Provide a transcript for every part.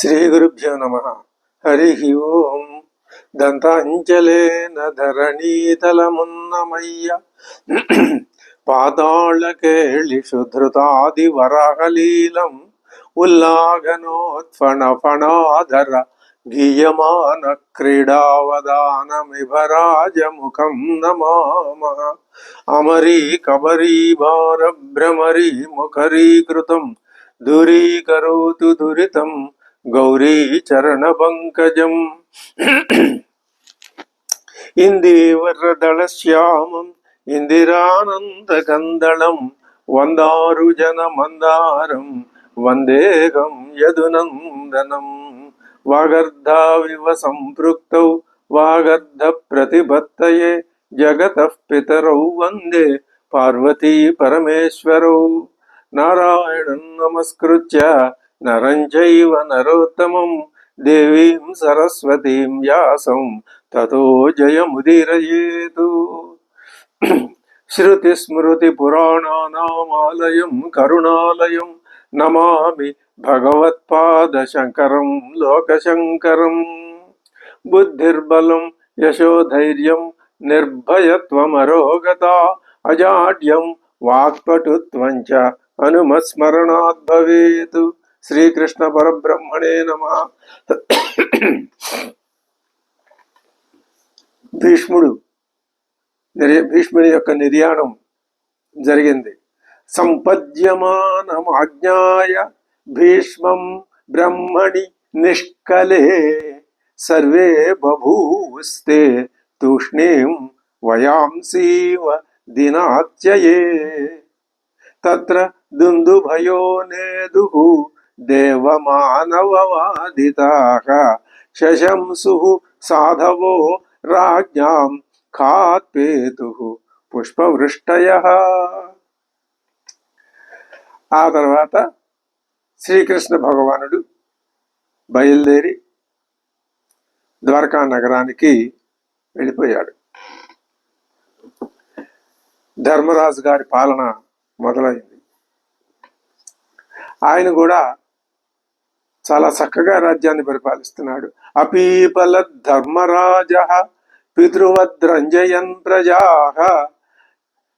శ్రీగురుభ్యో నమ. హరి ఓం. దంతాంజలేన ధరణీతలమున్నమయ్య పాతాళకేళిషు ధృతాదివరాహలీలం ఉల్లాఘనోత్ఫణఫణాధర గీయమాన క్రీడావదానమిభరాజముఖం నమామః. అమరీ కబరీభార భ్రమరీ ముఖరీకృతం దూరీకరోతు దురితం గౌరీ చరణ పంకజం. ఇందీవరదళశ్యామం ఇందిరానందకందళం వందారుజన మందారం వందేహం యదునందనం. వాగర్ధావివ సంపృక్తౌ వాగర్ధ ప్రతిపత్తయే జగతః పితరౌ వందే పార్వతీ పరమేశ్వరౌ. నారాయణం నమస్కృత్య నరం చైవ నరోత్తమం దేవీం సరస్వతీం వ్యాసం తతో జయముదీరయేతు. శృతి స్మృతి పురాణానామాలయం కరుణాలయం నమామి భగవత్పాద శంకరం లోకశంకరం. బుద్ధిర్బలం యశోధైర్యం నిర్భయత్వమరోగత అజాడ్యం వాక్పటుత్వం చ హనుమత్స్మరణాత్ భవేత్. శ్రీకృష్ణ పరబ్రహ్మణే నమః. భీష్ముని యొక్క నిర్యాణం జరిగింది. సంపద్యమానమాజ్ఞాయ భీష్మం బ్రహ్మణి నిష్కలే సర్వే బభూవస్తే తూష్ణీం వయాంసీవ దినాత్యయే. తత్ర దుందుభయో నేదుః దేవమానవవాదితాః శశంసుః సాధవో రాజ్ఞాం ఖాత్పేతుః పుష్పవృష్టయః. ఆ తర్వాత శ్రీకృష్ణ భగవానుడు బయలుదేరి ద్వారకా నగరానికి వెళ్ళిపోయాడు. ధర్మరాజు గారి పాలన మొదలైంది. ఆయన కూడా చాలా చక్కగా రాజ్యాన్ని పరిపాలిస్తున్నాడు. అపీపల ధర్మరాజ పితృవద్రంజయన్ ప్రజాః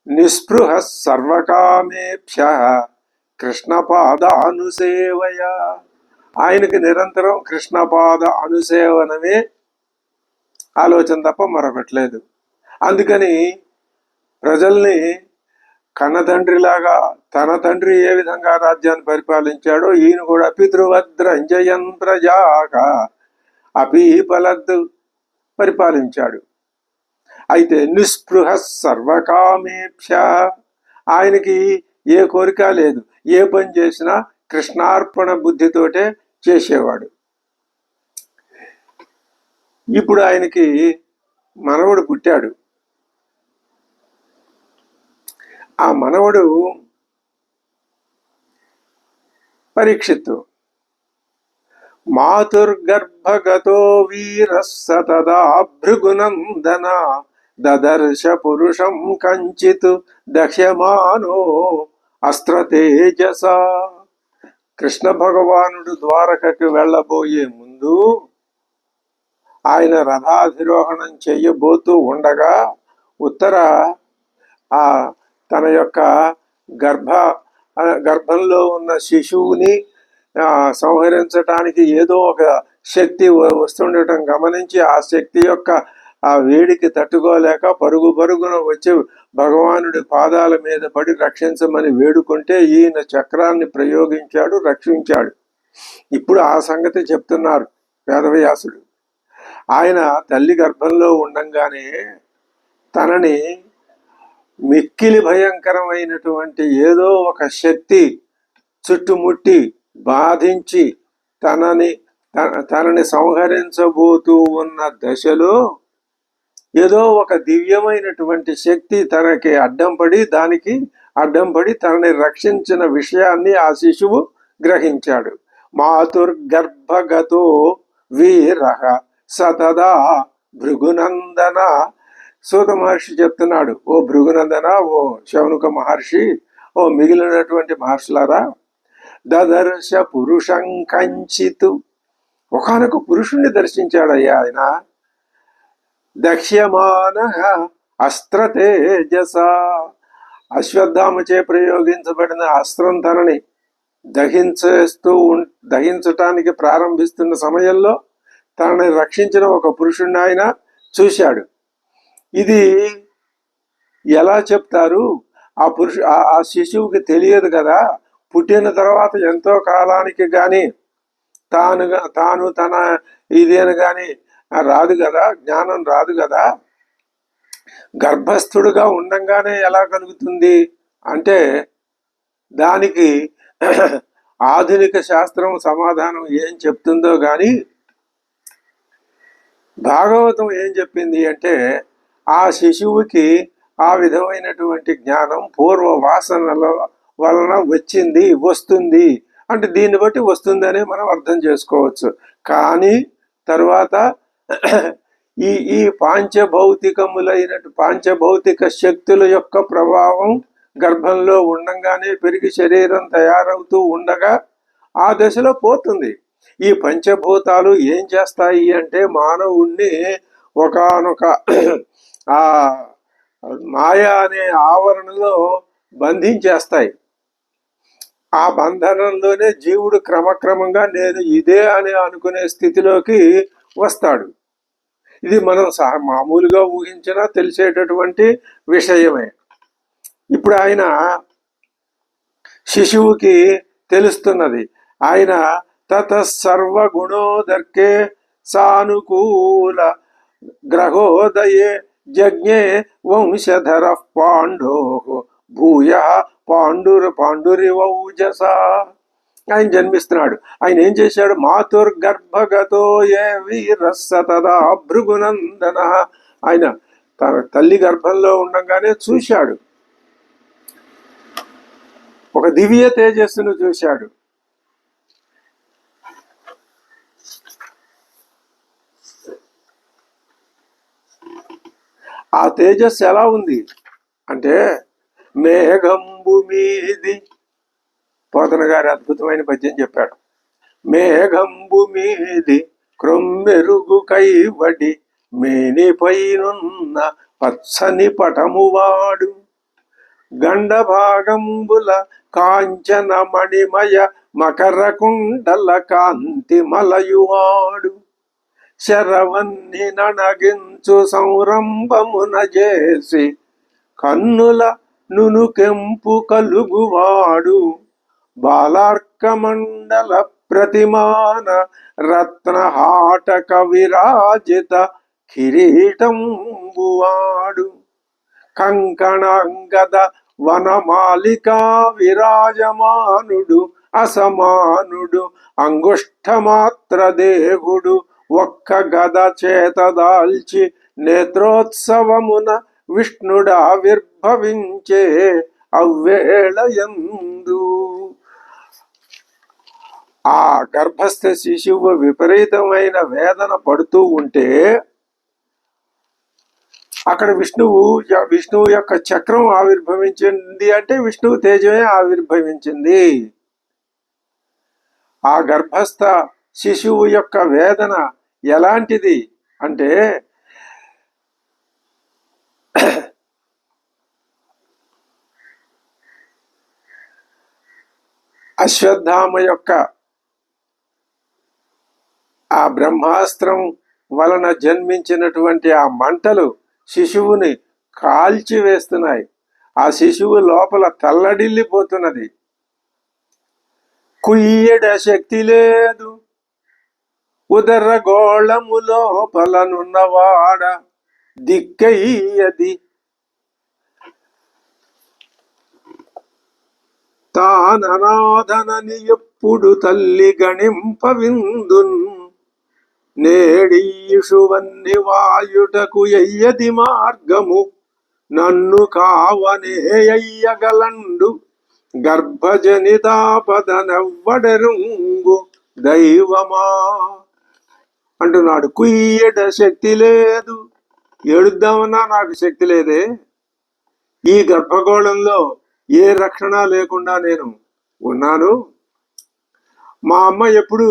నిస్పృహ సర్వకామేభ్య కృష్ణపాద అనుసేవయ. ఆయనకి నిరంతరం కృష్ణపాద అనుసేవనమే ఆలోచన తప్ప మరొకట్లేదు. అందుకని ప్రజల్ని కన్నతండ్రిలాగా తన తండ్రి ఏ విధంగా రాజ్యాన్ని పరిపాలించాడో ఈయన కూడా పితృవద్రంజయన్ ప్రజాః అపీపలద్ పరిపాలించాడు. అయితే నిస్పృహ సర్వకామేభ్య, ఆయనకి ఏ కోరిక లేదు. ఏ పని చేసినా కృష్ణార్పణ బుద్ధితోటే చేసేవాడు. ఇప్పుడు ఆయనకి మనవడు పుట్టాడు. ఆ మనవడు పరీక్షిత్తు. మాతుర్గర్భగతో వీరః సతదా భృగునందన దదర్శ పురుషం కంచిత్ దహ్యమానో అస్త్రతేజస. కృష్ణ భగవానుడు ద్వారకకి వెళ్ళబోయే ముందు ఆయన రథాధిరోహణం చెయ్యబోతూ ఉండగా ఉత్తర తన యొక్క గర్భంలో ఉన్న శిశువుని సంహరించటానికి ఏదో ఒక శక్తి వస్తుండటం గమనించి ఆ శక్తి యొక్క ఆ వేడికి తట్టుకోలేక పరుగున వచ్చి భగవానుడి పాదాల మీద పడి రక్షించమని వేడుకుంటే ఈయన చక్రాన్ని ప్రయోగించాడు, రక్షించాడు. ఇప్పుడు ఆ సంగతి చెప్తున్నారు వేదవ్యాసుడు. ఆయన తల్లి గర్భంలో ఉండంగానే తనని మిక్కిలి భయంకరమైనటువంటి ఏదో ఒక శక్తి చుట్టుముట్టి బాధించి తనని సంహరించబోతూ ఉన్న దశలో ఏదో ఒక దివ్యమైనటువంటి శక్తి తనకి దానికి అడ్డం పడి తనని రక్షించిన విషయాన్ని ఆ శిశువు గ్రహించాడు. మాతుర్గర్భగతో వీరః సతదా భృగునందన. సూత మహర్షి చెప్తున్నాడు, ఓ భృగునందన, ఓ శౌనక మహర్షి, ఓ మిగిలినటువంటి మహర్షులారా, దదర్శ పురుషం కంచితు ఒకానొక పురుషుణ్ణి దర్శించాడయ్యా ఆయన. దక్ష్యమాన అస్త్ర తేజస, అశ్వత్థామచే ప్రయోగించబడిన అస్త్రం తనని దహించటానికి ప్రారంభిస్తున్న సమయంలో తనని రక్షించిన ఒక పురుషుణ్ణి ఆయన చూశాడు. ఇది ఎలా చెప్తారు? ఆ శిశువుకి తెలియదు కదా, పుట్టిన తర్వాత ఎంతో కాలానికి గాని తాను తన ఇదేను గాని రాదు కదా, జ్ఞానం రాదు కదా, గర్భస్థుడుగా ఉండంగానే ఎలా కలుగుతుంది అంటే దానికి ఆధునిక శాస్త్రం సమాధానం ఏం చెప్తుందో గాని భాగవతం ఏం చెప్పింది అంటే ఆ శిశువుకి ఆ విధమైనటువంటి జ్ఞానం పూర్వ వాసనల వలన వస్తుంది అంటే దీన్ని బట్టి వస్తుందని మనం అర్థం చేసుకోవచ్చు. కానీ తర్వాత ఈ పాంచభౌతిక శక్తుల యొక్క ప్రభావం గర్భంలో ఉండంగానే పెరిగి శరీరం తయారవుతూ ఉండగా ఆ దశలో పోతుంది. ఈ పంచభూతాలు ఏం చేస్తాయి అంటే మానవుణ్ణి ఒకానొక ఆ మాయా అనే ఆవరణలో బంధించేస్తాయి. ఆ బంధనంలోనే జీవుడు క్రమక్రమంగా నేను ఇదే అని అనుకునే స్థితిలోకి వస్తాడు. ఇది మనం మామూలుగా ఊహించినా తెలిసేటటువంటి విషయమే. ఇప్పుడు ఆయన శిశువుకి తెలుస్తున్నది. ఆయన తత సర్వగుణోదర్కే సానుకూల గ్రహోదయే జజ్ఞే వంశధర పాండో భూయ పాండురివౌజస. ఆయన జన్మిస్తున్నాడు. ఆయన ఏం చేశాడు? మాతుర్గర్భగతో ఏ వీరస్సతదా భృగునందన. ఆయన తన తల్లి గర్భంలో ఉండగానే చూశాడు, ఒక దివ్య తేజస్సును చూశాడు. ఆ తేజస్సు ఎలా ఉంది అంటే మేఘంబు మీది, పోతన గారి అద్భుతమైన పద్యం చెప్పాడు. మేఘంబు మీది క్రొమ్మెరుగు కైవడి మేనిపైనున్న పచ్చని పటమువాడు, గండభాగంబుల కాంచన మణిమయ మకర కుండల కాంతి మలయువాడు, శరవన్ని ననగించు సంరంభమున చేసి కన్నుల నునుకెంపు కలుగువాడు, బాలార్కమండల ప్రతిమాన రత్నహాటక విరాజిత కిరీటంబువాడు, కంకణాంగద వనమాలికా విరాజమానుడు, అసమానుడు అంగుష్ఠమాత్ర దేహుడు, ఒక్క గద చేతదాల్చి నేత్రోత్సవమున విష్ణుడావిర్భవించే అవ్వేళయందు. ఆ గర్భస్థ శిశువు విపరీతమైన వేదన పడుతూ ఉంటే అక్కడ విష్ణువు యొక్క చక్రం ఆవిర్భవించింది. అంటే విష్ణువు తేజమే ఆవిర్భవించింది. ఆ గర్భస్థ శిశువు యొక్క వేదన ఎలాంటిది అంటే అశ్వత్థామ యొక్క ఆ బ్రహ్మాస్త్రం వలన జన్మించినటువంటి ఆ మంటలు శిశువుని కాల్చివేస్తున్నాయి. ఆ శిశువు లోపల తల్లడిల్లిపోతున్నది. కుయ్యడ శక్తి లేదు ఉదర గోళము లోపలనున్నవాడ దిక్కయ్యది, తాననాథనని ఎప్పుడు తల్లి గణింపవిందున్, నేడీషువన్ని వాయుటకు ఎయ్యది మార్గము, నన్ను కావనే అయ్యగలండు గర్భజనితాపదనెవ్వడెరుంగు దైవమా అంటున్నాడు. కుయ్యడ శక్తి లేదు, ఏడుద్దామన్నా నాకు శక్తి లేదే. ఈ గర్భగోళంలో ఏ రక్షణ లేకుండా నేను ఉన్నాను. మా అమ్మ ఎప్పుడు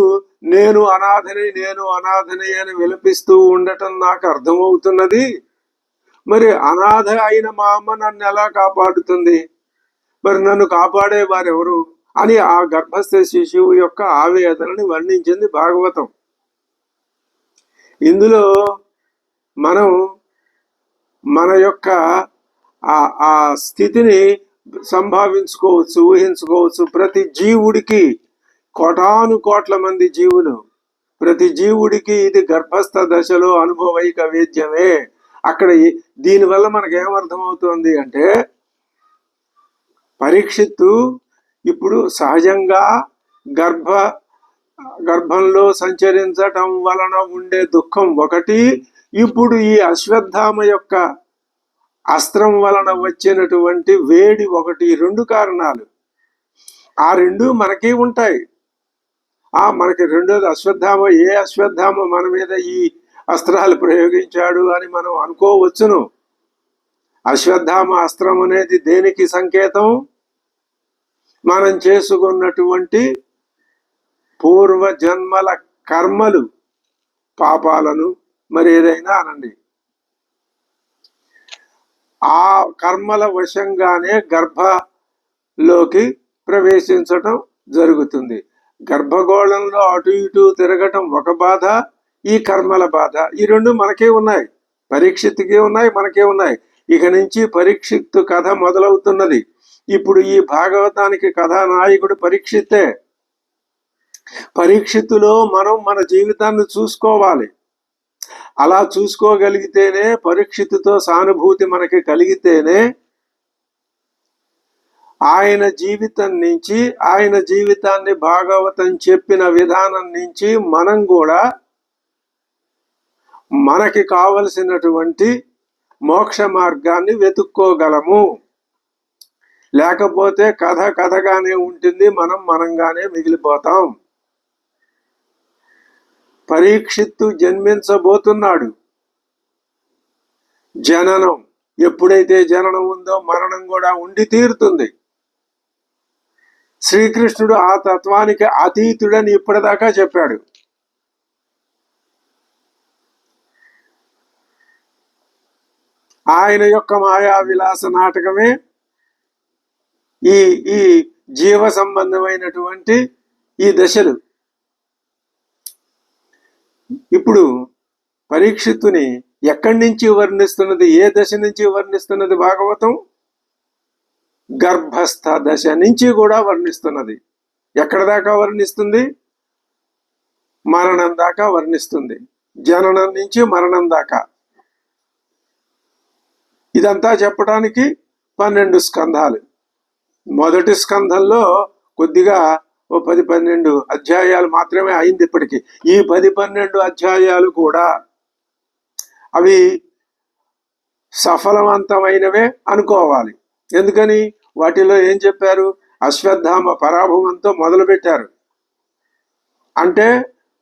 నేను అనాథని అని విలపిస్తూ ఉండటం నాకు అర్థమవుతున్నది. మరి అనాథ అయిన మా అమ్మ నన్ను ఎలా కాపాడుతుంది? మరి నన్ను కాపాడే వారెవరు అని ఆ గర్భస్థ శిశువు యొక్క ఆవేదనని వర్ణించింది భాగవతం. ఇందులో మనం మన యొక్క ఆ స్థితిని సంభావించుకోవచ్చు, ఊహించుకోవచ్చు. ప్రతి జీవుడికి కోటాను కోట్ల మంది జీవులు, ప్రతి జీవుడికి ఇది గర్భస్థ దశలో అనుభవైక వేద్యమే. అక్కడ దీనివల్ల మనకు ఏమర్థమవుతుంది అంటే, పరీక్షిత్తు ఇప్పుడు సహజంగా గర్భంలో సంచరించటం వలన ఉండే దుఃఖం ఒకటి, ఇప్పుడు ఈ అశ్వత్థామ యొక్క అస్త్రం వలన వచ్చినటువంటి వేడి ఒకటి. రెండు కారణాలు. ఆ రెండు మనకి ఉంటాయి. మనకి రెండోది అశ్వత్థామ. ఏ అశ్వత్థామ మన మీద ఈ అస్త్రాలు ప్రయోగించాడు అని మనం అనుకోవచ్చును. అశ్వత్థామ అస్త్రం అనేది దేనికి సంకేతం? మనం చేసుకున్నటువంటి పూర్వ జన్మల కర్మలు, పాపాలను, మరి ఏదైనా అనండి, ఆ కర్మల వశంగానే గర్భలోకి ప్రవేశించటం జరుగుతుంది. గర్భగోళంలో అటు ఇటు తిరగటం ఒక బాధ, ఈ కర్మల బాధ. ఈ రెండు మనకే ఉన్నాయి, పరీక్షిత్తుకే ఉన్నాయి, మనకే ఉన్నాయి. ఇక నుంచి పరీక్షిత్తు కథ మొదలవుతున్నది. ఇప్పుడు ఈ భాగవతానికి కథానాయకుడు పరీక్షిత్తే. పరీక్షిత్తులో మనం మన జీవితాన్ని చూసుకోవాలి. అలా చూసుకోగలిగితేనే, పరీక్షిత్తుతో సానుభూతి మనకి కలిగితేనే ఆయన జీవితం నుంచి, ఆయన జీవితాన్ని భాగవతం చెప్పిన విధానం నుంచి మనం కూడా మనకి కావలసినటువంటి మోక్ష మార్గాన్ని వెతుక్కోగలము. లేకపోతే కథ కథగానే ఉంటుంది, మనంగానే మిగిలిపోతాం. పరీక్షిత్తు జన్మించబోతున్నాడు. జననం, ఎప్పుడైతే జననం ఉందో మరణం కూడా ఉండి తీరుతుంది. శ్రీకృష్ణుడు ఆ తత్వానికి అతీతుడని ఇప్పటిదాకా చెప్పాడు. ఆయన యొక్క మాయా విలాస నాటకమే ఈ ఈ జీవ సంబంధమైనటువంటి ఈ దశలు. ఇప్పుడు పరీక్షిత్తుని ఎక్కడి నుంచి వర్ణిస్తున్నది, ఏ దశ నుంచి వర్ణిస్తున్నది భాగవతం? గర్భస్థ దశ నుంచి కూడా వర్ణిస్తున్నది. ఎక్కడ దాకా వర్ణిస్తుంది? మరణం దాకా వర్ణిస్తుంది. జననం నుంచి మరణం దాకా. ఇదంతా చెప్పడానికి 12 స్కంధాలు. మొదటి స్కంధంలో కొద్దిగా 10-12 అధ్యాయాలు మాత్రమే అయింది ఇప్పటికి. ఈ 10-12 అధ్యాయాలు కూడా అవి సఫలవంతమైనవే అనుకోవాలి. ఎందుకని? వాటిలో ఏం చెప్పారు? అశ్వత్థామ పరాభవంతో మొదలు పెట్టారు. అంటే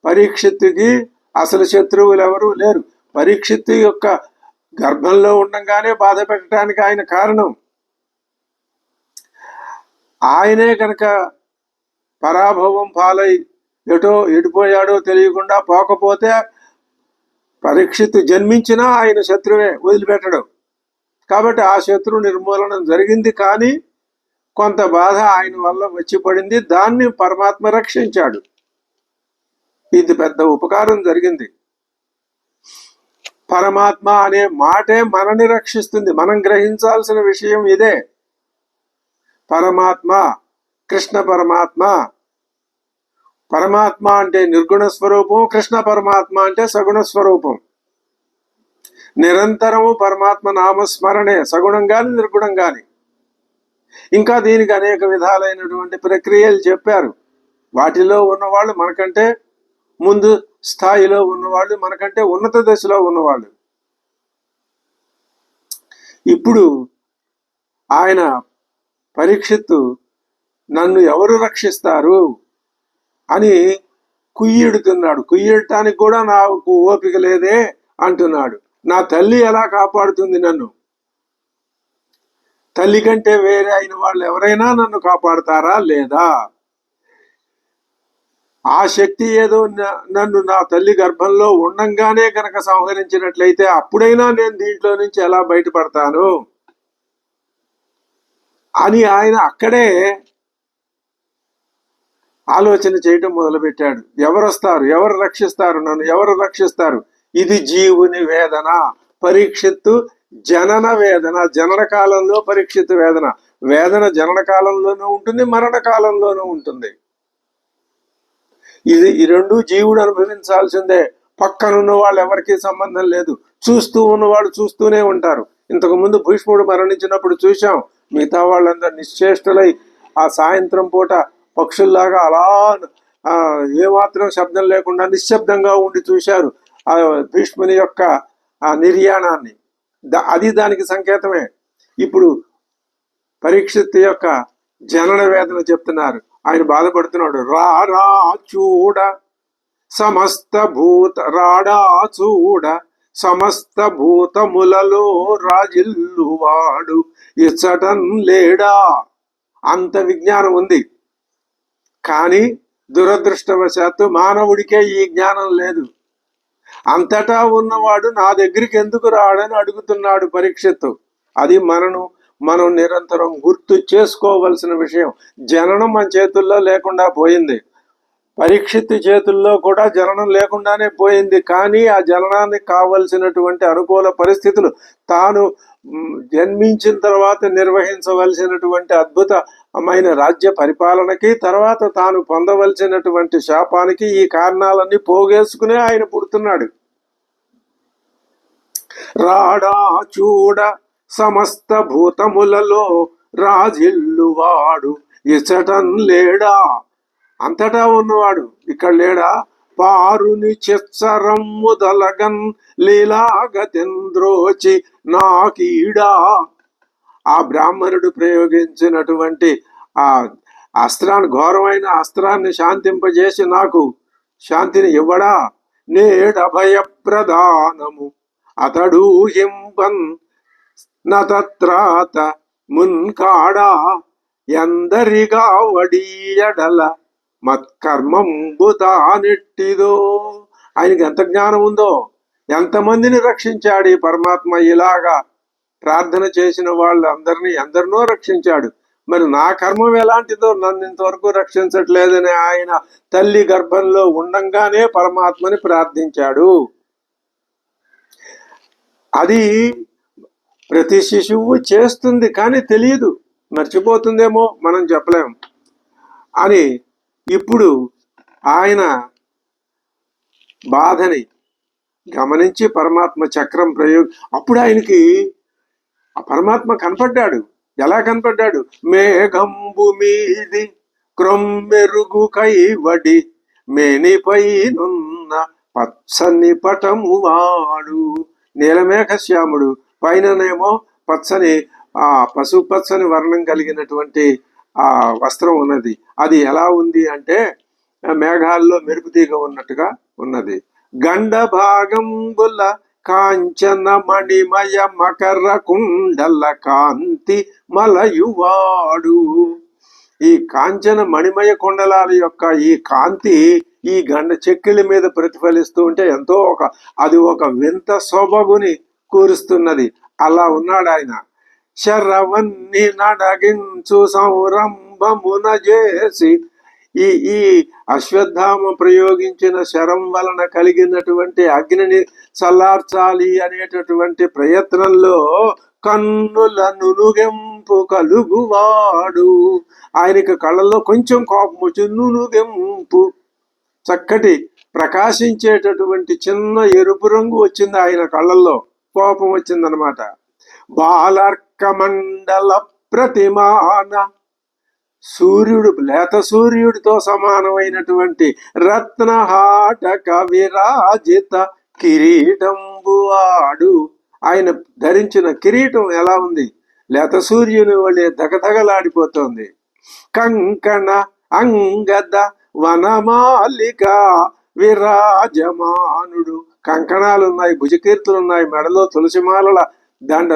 పరీక్షిత్తుకి అసలు శత్రువులు ఎవరు లేరు. పరీక్షిత్తు యొక్క గర్భంలో ఉండగానే బాధ పెట్టడానికి ఆయన కారణం. ఆయనే కనుక పరాభవం పాలై ఎడిపోయాడో తెలియకుండా పోకపోతే పరీక్షిత్తు జన్మించినా ఆయన శత్రువే, వదిలిపెట్టడు. కాబట్టి ఆ శత్రు నిర్మూలనం జరిగింది. కానీ కొంత బాధ ఆయన వల్ల వచ్చి పడింది. దాన్ని పరమాత్మ రక్షించాడు. ఇది పెద్ద ఉపకారం జరిగింది. పరమాత్మ అనే మాటే మనని రక్షిస్తుంది. మనం గ్రహించాల్సిన విషయం ఇదే. పరమాత్మ, కృష్ణ పరమాత్మ. పరమాత్మ అంటే నిర్గుణ స్వరూపం, కృష్ణ పరమాత్మ అంటే సగుణ స్వరూపం. నిరంతరము పరమాత్మ నామస్మరణే, సగుణం గాని నిర్గుణం గాని. ఇంకా దీనికి అనేక విధాలైనటువంటి ప్రక్రియలు చెప్పారు. వాటిలో ఉన్నవాళ్ళు మనకంటే ముందు స్థాయిలో ఉన్నవాళ్ళు, మనకంటే ఉన్నత దశలో ఉన్నవాళ్ళు. ఇప్పుడు ఆయన పరీక్షిత్తు నన్ను ఎవరు రక్షిస్తారు అని కుయ్యెడుతున్నాడు. కుయ్యెడటానికి కూడా నాకు ఓపిక లేదే అంటున్నాడు. నా తల్లి ఎలా కాపాడుతుంది నన్ను? తల్లి కంటే వేరే అయిన వాళ్ళు ఎవరైనా నన్ను కాపాడతారా లేదా? ఆ శక్తి ఏదో నన్ను నా తల్లి గర్భంలో ఉండంగానే కనుక సంహరించినట్లయితే అప్పుడైనా నేను దీంట్లో నుంచి ఎలా బయటపడతాను అని ఆయన అక్కడే ఆలోచన చేయటం మొదలుపెట్టాడు. ఎవరు వస్తారు, ఎవరు రక్షిస్తారు, నన్ను ఎవరు రక్షిస్తారు? ఇది జీవుని వేదన. పరీక్షిత్తు జనన వేదన, జనన కాలంలో పరీక్షిత్తు వేదన. వేదన జనన కాలంలోనూ ఉంటుంది, మరణ కాలంలోనూ ఉంటుంది. ఈ రెండు జీవుడు అనుభవించాల్సిందే. పక్కనున్న వాళ్ళు ఎవరికీ సంబంధం లేదు. చూస్తూ ఉన్నవాళ్ళు చూస్తూనే ఉంటారు. ఇంతకు ముందు భీష్ముడు మరణించినప్పుడు చూశాం. మిగతా వాళ్ళందరూ నిశ్చేష్టులై ఆ సాయంత్రం పూట పక్షుల్లాగా అలా ఏమాత్రం శబ్దం లేకుండా నిశ్శబ్దంగా ఉండి చూశారు ఆ భీష్ముని యొక్క ఆ నిర్యాణాన్ని. అది దానికి సంకేతమే. ఇప్పుడు పరీక్షిత్ యొక్క జనన వేదన చెప్తున్నారు. ఆయన బాధపడుతున్నాడు. రారా చూడ సమస్త భూత రాడా చూడ సమస్త భూతములలో రాజిల్లువాడు ఇచ్చటం లేడా. అంత విజ్ఞానం ఉంది, కానీ దురదృష్టవశాత్తు మానవుడికే ఈ జ్ఞానం లేదు. అంతటా ఉన్నవాడు నా దగ్గరికి ఎందుకు రాడని అడుగుతున్నాడు పరీక్షిత్తు. అది మనం నిరంతరం గుర్తు చేసుకోవలసిన విషయం. జననం మన చేతుల్లో లేకుండా పోయింది, పరీక్షిత్తు చేతుల్లో కూడా జననం లేకుండానే పోయింది. కానీ ఆ జననానికి కావలసినటువంటి అనుకూల పరిస్థితులు తాను జన్మించిన తర్వాత నిర్వహించవలసినటువంటి అద్భుతమైన రాజ్య పరిపాలనకి, తర్వాత తాను పొందవలసినటువంటి శాపానికి ఈ కారణాలన్నీ పోగేసుకునే ఆయన పుడుతున్నాడు. రాడా చూడ సమస్త భూతములలో రాజిల్లువాడు ఇచ్చటం లేడా. అంతటా ఉన్నవాడు ఇక్కడ లేడా. పారుని చిత్సరం ముదలగన్ లీలాగతేంద్రోచి నాకీడా. ఆ బ్రాహ్మణుడు ప్రయోగించినటువంటి ఆ అస్త్రాన్ని, ఘోరమైన అస్త్రాన్ని శాంతింపజేసి నాకు శాంతిని ఇవ్వడా. నేడభయ ప్రధానము అతడు హింపన్ నత్రాత మున్కాడా. ఎందరిగా వడియడల మత్కర్మంబుతానెట్టిదో. ఆయనకి ఎంత జ్ఞానం ఉందో, ఎంతమందిని రక్షించాడు ఈ పరమాత్మ. ఇలాగా ప్రార్థన చేసిన వాళ్ళందరినీ ఎందరినో రక్షించాడు. మరి నా కర్మం ఎలాంటిదో నన్ను ఇంతవరకు రక్షించట్లేదని ఆయన తల్లి గర్భంలో ఉండంగానే పరమాత్మని ప్రార్థించాడు. అది ప్రతి శిశువు చేస్తుంది, కానీ తెలియదు, మర్చిపోతుందేమో, మనం చెప్పలేం అని. ఇప్పుడు ఆయన బాధని గమనించి పరమాత్మ చక్రం అప్పుడు ఆయనకి ఆ పరమాత్మ కనపడ్డాడు. ఎలా కనపడ్డాడు? మేఘంబు మీది క్రొమ్మెరుగు కైవడి మేనిపై నున్న పచ్చని పటము వాడు. నీలమేఘ శ్యాముడు, పైననేమో పచ్చని పసుపచ్చని వర్ణం కలిగినటువంటి ఆ వస్త్రం ఉన్నది. అది ఎలా ఉంది అంటే మేఘాల్లో మెరుపుతీగ ఉన్నట్టుగా ఉన్నది. గండ భాగంబుల కాంచన మణిమయ మకర కుండల కాంతి మలయువాడు. ఈ కాంచన మణిమయ కుండలాల యొక్క ఈ కాంతి ఈ గండ చెక్కిళ్ళ మీద ప్రతిఫలిస్తూ ఉంటే ఎంతో అది ఒక వింత శోభగుని కూరుస్తున్నది. అలా ఉన్నాడు ఆయన. శరవన్ని నడగించు సంరంభమున చేసి ఈ అశ్వత్థామ ప్రయోగించిన శరం వలన కలిగినటువంటి అగ్నిని చల్లార్చాలి అనేటటువంటి ప్రయత్నంలో కన్నుల నునుగెంపు కలుగువాడు. ఆయనకి కళ్ళల్లో కొంచెం కోపం వచ్చి నునుగెంపు, చక్కటి ప్రకాశించేటటువంటి చిన్న ఎరుపు రంగు వచ్చింది ఆయన కళ్ళల్లో, కోపం వచ్చిందనమాట. బాలర్క మండల ప్రతిమాన సూర్యుడు, లేత సూర్యుడితో సమానమైనటువంటి రత్నహాటక విరాజిత కిరీటంబువాడు. ఆయన ధరించిన కిరీటం ఎలా ఉంది? లేత సూర్యుని వలె దగదగలాడిపోతోంది. కంకణ అంగద వనమాలిక విరాజమానుడు. కంకణాలున్నాయి, భుజకీర్తులున్నాయి, మెడలో తులసిమాలల దండ,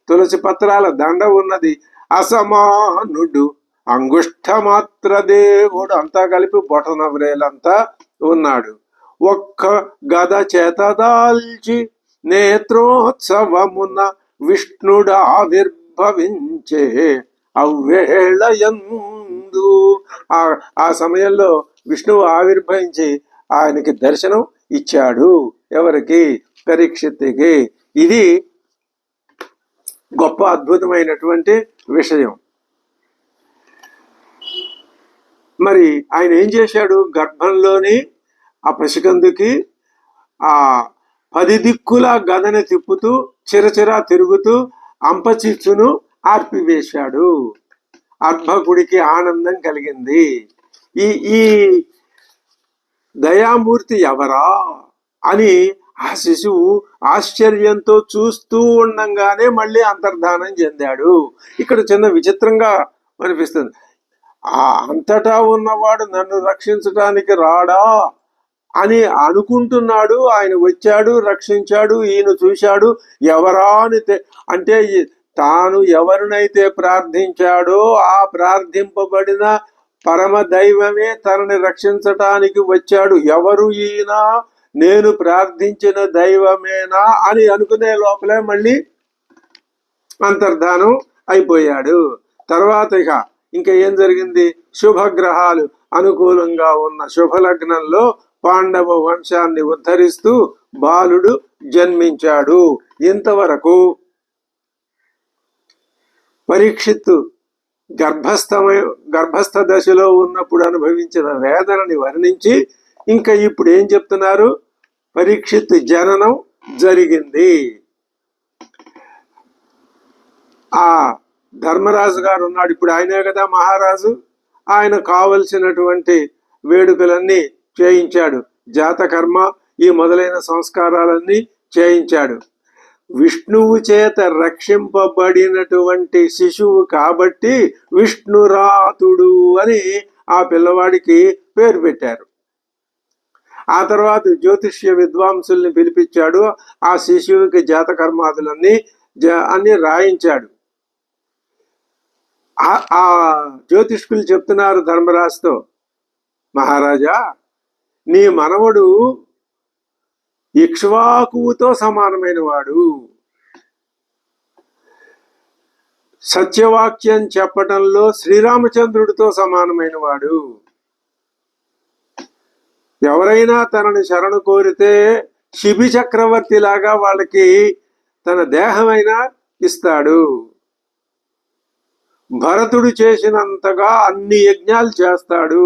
తులసి పత్రాల దండ ఉన్నది. అసమానుడు అంగుష్ఠమాత్ర దేవుడు, అంతా కలిపి బొటన వ్రేలంతా ఉన్నాడు. ఒక్క గద చేతదాల్చి నేత్రోత్సవమున విష్ణుడు ఆవిర్భవించే అవ్వేళయందు. ఆ సమయంలో విష్ణువు ఆవిర్భవించి ఆయనకి దర్శనం ఇచ్చాడు. ఎవరికి? పరీక్షిత్తుకి. ఇది గొప్ప అద్భుతమైనటువంటి విషయం. మరి ఆయన ఏం చేశాడు? గర్భంలోని ఆ పసికందుకి ఆ 10 దిక్కుల గదని తిప్పుతూ చిరచిరా తిరుగుతూ అంపచిచ్చును ఆర్పివేశాడు. అర్భకుడికి ఆనందం కలిగింది. ఈ ఈ దయామూర్తి ఎవరా అని ఆ శిశువు ఆశ్చర్యంతో చూస్తూ ఉండంగానే మళ్ళీ అంతర్ధానం చెందాడు. ఇక్కడ చిన్న విచిత్రంగా అనిపిస్తుంది. ఆ అంతటా ఉన్నవాడు నన్ను రక్షించడానికి రాడా అని అనుకుంటున్నాడు. ఆయన వచ్చాడు, రక్షించాడు, ఈయన చూశాడు. ఎవరా అని అంటే తాను ఎవరినైతే ప్రార్థించాడో ఆ ప్రార్థింపబడిన పరమ దైవమే తనని రక్షించటానికి వచ్చాడు. ఎవరు ఈయన? నేను ప్రార్థించిన దైవమేనా అని అనుకునే లోపలే మళ్ళీ అంతర్ధానం అయిపోయాడు. తర్వాత ఇంకా ఏం జరిగింది? శుభగ్రహాలు అనుకూలంగా ఉన్న శుభలగ్నంలో పాండవ వంశాన్ని ఉద్ధరిస్తూ బాలుడు జన్మించాడు. పరీక్షిత్తు గర్భస్థ దశలో ఉన్నప్పుడు అనుభవించిన వేదనని వర్ణించి ఇంకా ఇప్పుడు ఏం చెప్తున్నారు? పరీక్షిత్తు జననం జరిగింది. ఆ ధర్మరాజు గారు ఉన్నాడు, ఇప్పుడు ఆయనే కదా మహారాజు. ఆయన కావలసినటువంటి వేడుకలన్నీ చేయించాడు. జాతకర్మ ఈ మొదలైన సంస్కారాలన్నీ చేయించాడు. విష్ణువు చేత రక్షింపబడినటువంటి శిశువు కాబట్టి విష్ణురాతుడు అని ఆ పిల్లవాడికి పేరు పెట్టారు. ఆ తర్వాత జ్యోతిష్య విద్వాంసుల్ని పిలిపించాడు. ఆ శిశువుకి జాతకర్మాదులన్నీ అన్ని రాయించాడు. ఆ జ్యోతిష్కులు చెప్తున్నారు ధర్మరాజుతో, మహారాజా, నీ మనవడు ఇక్ష్వాకువుతో సమానమైన వాడు. సత్యవాక్యం చెప్పటంలో శ్రీరామచంద్రుడితో సమానమైన వాడు. ఎవరైనా తనని శరణు కోరితే శిబి చక్రవర్తి లాగా వాళ్ళకి తన దేహమైనా ఇస్తాడు. భరతుడు చేసినంతగా అన్ని యజ్ఞాలు చేస్తాడు.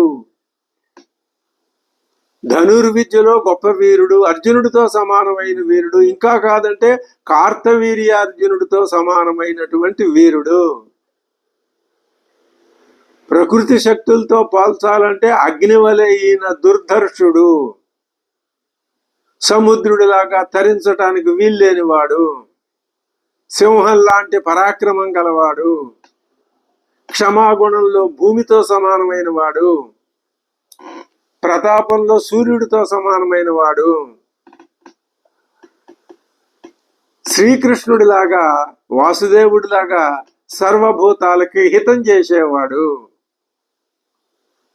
ధనుర్విద్యలో గొప్ప వీరుడు, అర్జునుడితో సమానమైన వీరుడు. ఇంకా కాదంటే కార్తవీర్య అర్జునుడితో సమానమైనటువంటి వీరుడు. ప్రకృతి శక్తులతో పోల్చాలంటే అగ్నివలె ఈయన దుర్ధర్షుడు. సముద్రుడిలాగా తరించటానికి వీల్లేనివాడు. సింహం లాంటి పరాక్రమం గలవాడు. క్షమాగుణంలో భూమితో సమానమైన వాడు. ప్రతాపంలో సూర్యుడితో సమానమైన వాడు. శ్రీకృష్ణుడిలాగా, వాసుదేవుడిలాగా సర్వభూతాలకి హితం చేసేవాడు.